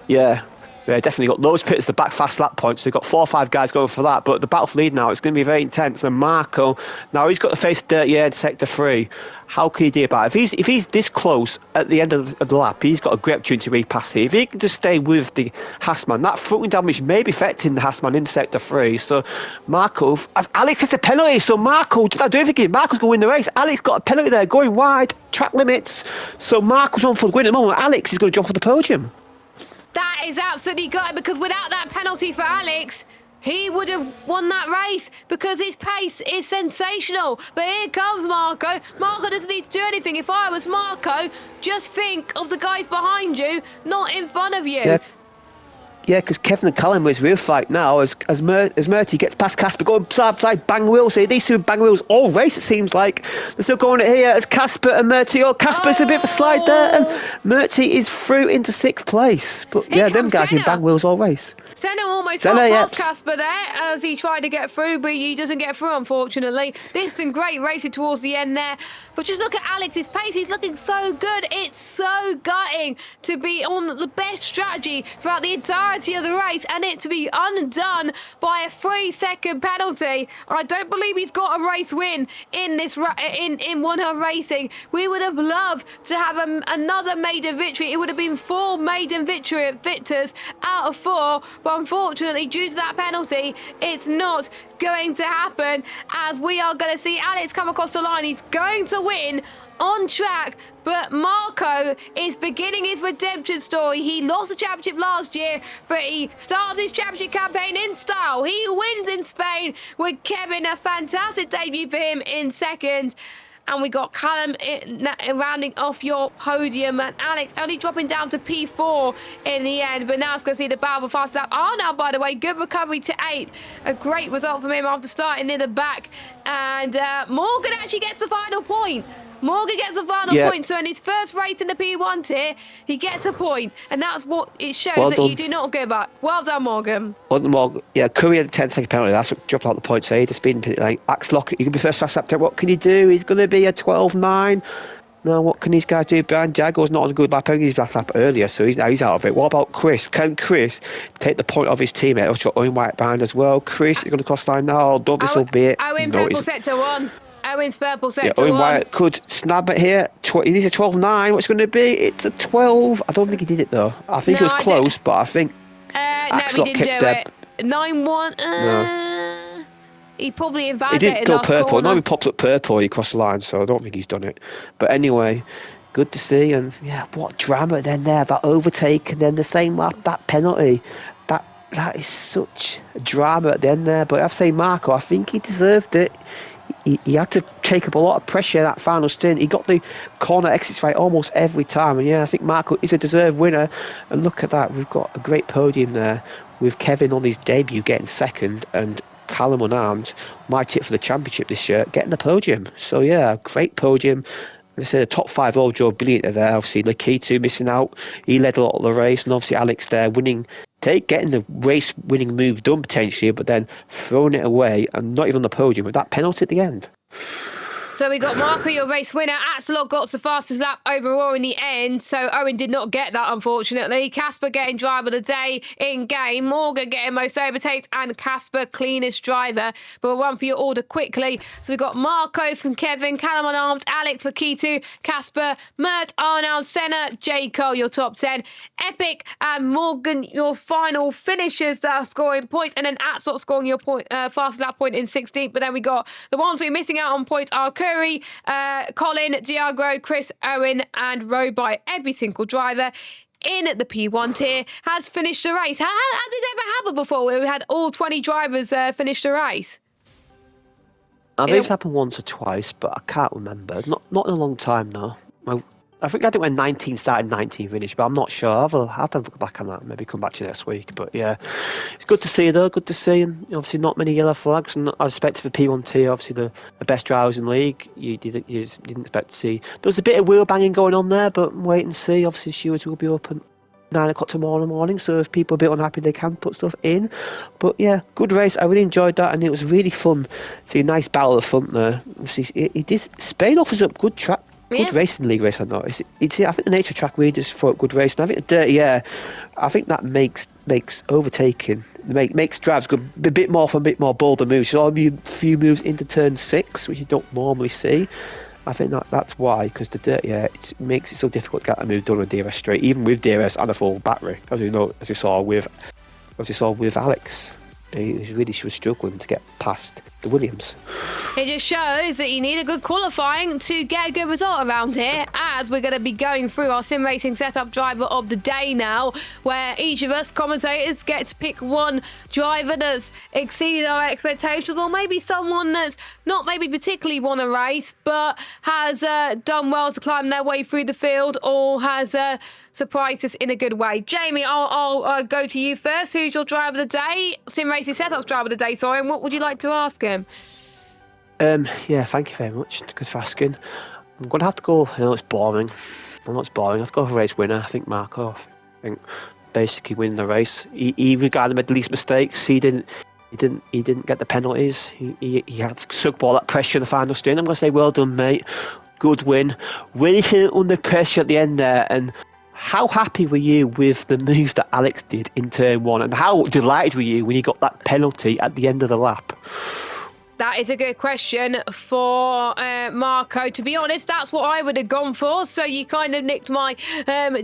Yeah. Yeah, definitely got those pits, the back fast lap points. So we've got 4 or 5 guys going for that. But the battle for lead now, it's going to be very intense. And Marco, now he's got to face dirty air in sector 3. How can he do about it? If he's this close at the end of the lap, he's got a great opportunity to repass here. If he can just stay with the Haasman, that front damage may be affecting the Haasman in sector 3. So Marco, as Alex has a penalty, so Marco, I do think Marco's going to win the race. Alex got a penalty there, going wide, track limits. So Marco's on for the win at the moment. Alex is going to jump off the podium. That is absolutely good, because without that penalty for Alex, he would have won that race, because his pace is sensational. But here comes Marco. Marco doesn't need to do anything. If I was Marco, just think of the guys behind you, not in front of you. Yeah, because Kevin and Callum was real fight now as Murty gets past Casper, going side by side, bang wheels. So these two bang wheels all race, it seems like. They're still going here as Casper and Murty. Oh, Casper's a bit of a slide there, and Murty is through into 6th place. But yeah, them guys in bang wheels all race. Senna almost got past Casper there as he tried to get through, but he doesn't get through, unfortunately. This is great racing towards the end there. But just look at Alex's pace. He's looking so good. It's so gutting to be on the best strategy throughout the entirety of the race and it to be undone by a 3-second penalty. I don't believe he's got a race win in this in One Hub Racing. We would have loved to have another maiden victory. It would have been 4 maiden victors out of 4. But unfortunately, due to that penalty, it's not going to happen, as we are going to see Alex come across the line. He's going to win on track, but Marco is beginning his redemption story. He lost the championship last year, but he starts his championship campaign in style. He wins in Spain with Kevin, a fantastic debut for him in 2nd. And we got Callum rounding off your podium, and Alex only dropping down to P4 in the end. But now it's going to see the battle for fastest lap. Oh, now, by the way, good recovery to 8. A great result from him after starting near the back. And Morgan actually gets the final point. Morgan gets a final point, so in his first race in the P1 tier, he gets a point, and that's what it shows that you do not give up. Well done, Morgan. Well done, Morgan. Yeah, Curry had a 10-second penalty. That's what dropped out the points. The speeding penalty. Like, Axlock, you can be first fast lap. What can he do? He's going to be a 12.9. Now, what can these guys do? Brian Jago's not on a good lap. He's last lap earlier, so he's out of it. What about Chris? Can Chris take the point of his teammate? Also, Owen White behind as well. Chris is going to cross the line now. Don't this will be it. Owen, purple sector 1. Owen's purple sector 1. Owen Wyatt could snap it here. He needs a 12.9. What's going to be? It's a 12. I don't think he did it though. I think it was close, but I think no, he didn't do it. 9.1. He probably invalidated. He didn't go last purple. corner. No, he popped up purple. He crossed the line, so I don't think he's done it. But anyway, good to see. And yeah, what drama then there? That overtake and then the same lap, that penalty. That is such a drama at the end there. But I have to say, Marco, I think he deserved it. He had to take up a lot of pressure that final stint. He got the corner exits right almost every time. And yeah, I think Marco is a deserved winner. And look at that. We've got a great podium there with Kevin on his debut getting 2nd and Callum unarmed, my tip for the championship this year, getting the podium. So yeah, great podium. Like I said, the top 5 all drove brilliant there. Obviously, Lakitu missing out. He led a lot of the race. And obviously, Alex there winning, getting the race-winning move done potentially, but then throwing it away and not even on the podium with that penalty at the end. So we got Marco, your race winner. Axelot got the fastest lap overall in the end. So Owen did not get that, unfortunately. Casper getting driver of the day in game. Morgan getting most overtakes, and Casper cleanest driver. But we'll run for your order quickly. So we got Marco from Kevin, Callum unarmed, Alex Lakitu, Casper, Mert, Arnold, Senna, J. Cole, your top 10. Epic and Morgan, your final finishers that are scoring points. And then Axelot scoring your fastest lap point in 16th. But then we got the ones who are missing out on points are Curry, Colin, Diagro, Chris, Owen and Robai. Every single driver in the P1 tier has finished the race. Has it ever happened before where we had all 20 drivers finish the race? I think it's happened once or twice, but I can't remember. Not in a long time now. I think I think when 19 started, 19 finished, but I'm not sure. I'll have to look back on that. Maybe come back to you next week. But yeah, it's good to see though. Good to see, and obviously not many yellow flags. And I expected for P1T, obviously the best drivers in the league. You didn't expect to see. There was a bit of wheel banging going on there, but wait and see. Obviously, stewards will be open 9 o'clock tomorrow morning, so if people are a bit unhappy, they can put stuff in. But yeah, good race. I really enjoyed that, and it was really fun. See a nice battle at the front there. It did. Spain offers up good track. Good racing league race, I noticed. I think the nature track really does for good racing. I think the dirty air, I think that makes overtaking, makes drives good, a bit more bolder moves. So a few moves into turn 6, which you don't normally see. I think that's why, because the dirty air, it makes it so difficult to get a move done with DRS straight, even with DRS and a full battery, as you saw with Alex. She was struggling to get past the Williams. It just shows that you need a good qualifying to get a good result around here, as we're going to be going through our sim racing setup driver of the day now, where each of us commentators get to pick one driver that's exceeded our expectations, or maybe someone that's not maybe particularly won a race but has done well to climb their way through the field, or has surprised us in a good way. Jamie, I'll go to you first. Who's your driver of the day? Sim racing setups driver of the day, sorry, and what would you like to ask him? Yeah, thank you very much. Good for asking. I'm going to have to go. I know it's boring. I have to go for race winner. I think Marco. I think basically winning the race. He regarded the least mistakes. He didn't get the penalties. He had to suck all that pressure in the final stint. I'm going to say well done, mate. Good win. Really feeling under pressure at the end there. And how happy were you with the move that Alex did in turn 1? And how delighted were you when you got that penalty at the end of the lap? That is a good question for Marco. To be honest, that's what I would have gone for. So you kind of nicked my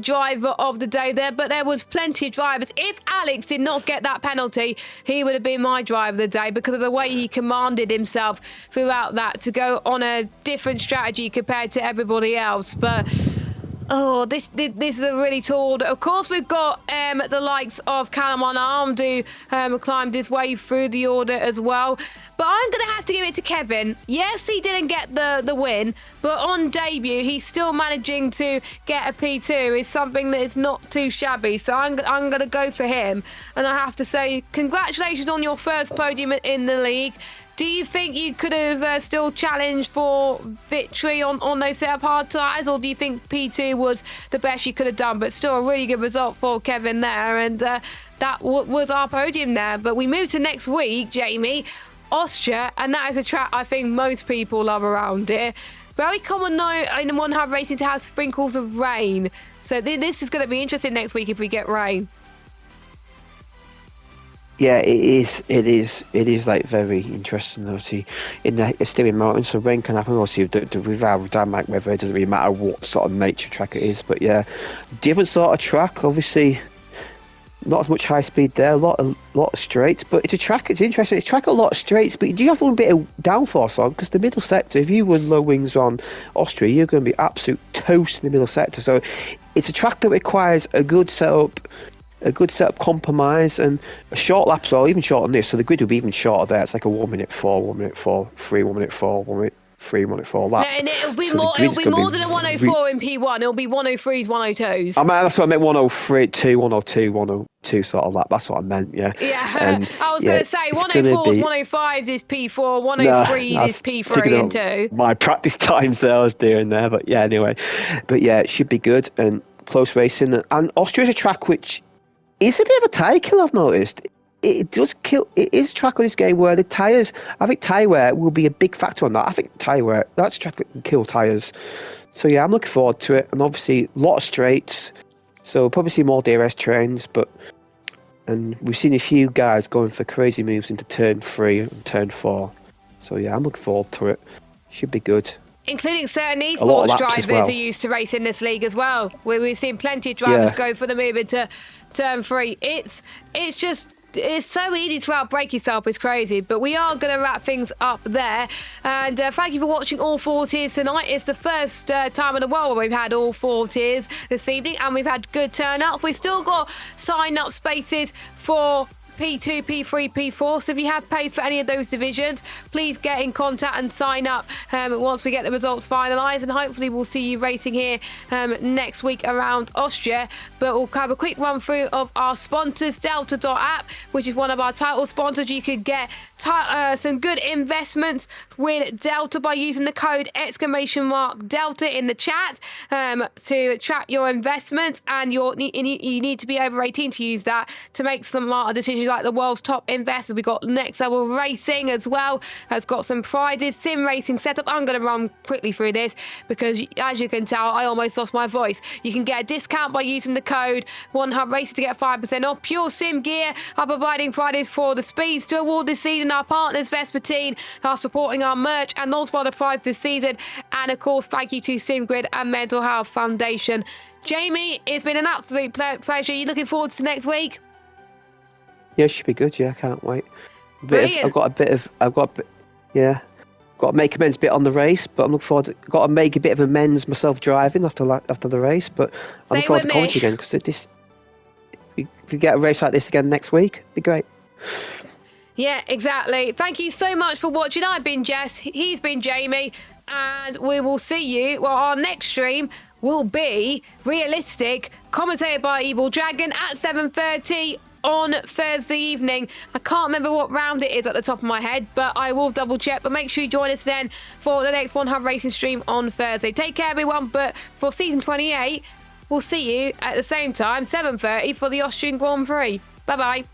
driver of the day there. But there was plenty of drivers. If Alex did not get that penalty, he would have been my driver of the day because of the way he commanded himself throughout that to go on a different strategy compared to everybody else. But oh, this is a really tall order. Of course, we've got the likes of Callum on Armed who climbed his way through the order as well. But I'm going to have to give it to Kevin. Yes, he didn't get the win, but on debut, he's still managing to get a P2. Is something that is not too shabby. So I'm going to go for him. And I have to say, congratulations on your first podium in the league. Do you think you could have still challenged for victory on those set-up hard tyres, or do you think P2 was the best you could have done? But still a really good result for Kevin there, and that was our podium there. But we move to next week, Jamie, Austria, and that is a track I think most people love around here. Very common though in one hub racing to have sprinkles of rain. So this is going to be interesting next week if we get rain. Yeah, it is like very interesting. Obviously, in the Styrian Mountains, so rain can happen. Obviously, with our dynamic weather, it doesn't really matter what sort of nature track it is. But yeah, different sort of track. Obviously, not as much high speed there. A lot of straights, but it's a track. It's interesting. It's track a lot of straights, but you do have one bit of downforce on because the middle sector. If you run low wings on Austria, you're going to be absolute toast in the middle sector. So it's a track that requires a good setup compromise and a short lap, so even shorter than this, so the grid will be even shorter there. It's like a 1 minute 4, 1 minute 4, 3, 1 minute 4, 1 minute 3, 1 minute 4 lap. And it'll be so more than a 104 in P1. It'll be 103s, 102s. That's what I meant. 103, 2, 102, 102 sort of lap. That's what I meant. Yeah. Yeah. I was going to say 104s, 105s is P4, 103s is P3 and 2. My practice times there, I was doing there, but yeah. Anyway, but yeah, it should be good and close racing. And Austria's a track which is a bit of a tyre kill, I've noticed. It does kill. It is a track on this game where the tyres, I think tyre wear will be a big factor on that. I think tyre wear, that's a track that can kill tyres. So yeah, I'm looking forward to it. And obviously, a lot of straights. So we'll probably see more DRS trains. And we've seen a few guys going for crazy moves into turn 3 and turn 4. So yeah, I'm looking forward to it. Should be good. Including certain esports drivers who used to race in this league as well. We've seen plenty of drivers go for the move into turn 3. It's so easy to outbrake yourself. It's crazy. But we are going to wrap things up there. And thank you for watching all 4 tiers tonight. It's the first time in a while where we've had all 4 tiers this evening, and we've had good turnout. We've still got sign-up spaces for P2, P3, P4. So if you have placed for any of those divisions, please get in contact and sign up once we get the results finalised. And hopefully we'll see you racing here next week around Austria. But we'll have a quick run through of our sponsors. Delta.app, which is one of our title sponsors. You could get some good investments with Delta by using the code !Delta in the chat to track your investments. And you need to be over 18 to use that to make smarter decisions like the world's top investors. We've got Next Level Racing as well, has got some prizes, sim racing setup. I'm going to run quickly through this because, as you can tell, I almost lost my voice. You can get a discount by using the code #Racing to get 5% off. Pure Sim Gear are providing prizes for the speeds to award this season. Our partners, Vespertine, are supporting our merch and those for the prize this season. And of course, thank you to SimGrid and Mental Health Foundation. Jamie, it's been an absolute pleasure. You looking forward to next week? Yeah, it should be good. Yeah, I can't wait. Brilliant. I've got to make amends a bit on the race, but I'm looking forward to, got to make a bit of amends myself driving after the race, but I'm looking forward to commenting again, because if you get a race like this again next week, it'd be great. Yeah, exactly. Thank you so much for watching. I've been Jess, he's been Jamie, and we will see you. Well, our next stream will be Realistic, commentated by Evil Dragon at 7:30 on Thursday evening. I can't remember what round it is at the top of my head, but I will double check. But make sure you join us then for the next One Hub Racing stream on Thursday. Take care, everyone. But for season 28, we'll see you at the same time, 7:30, for the Austrian Grand Prix. Bye-bye.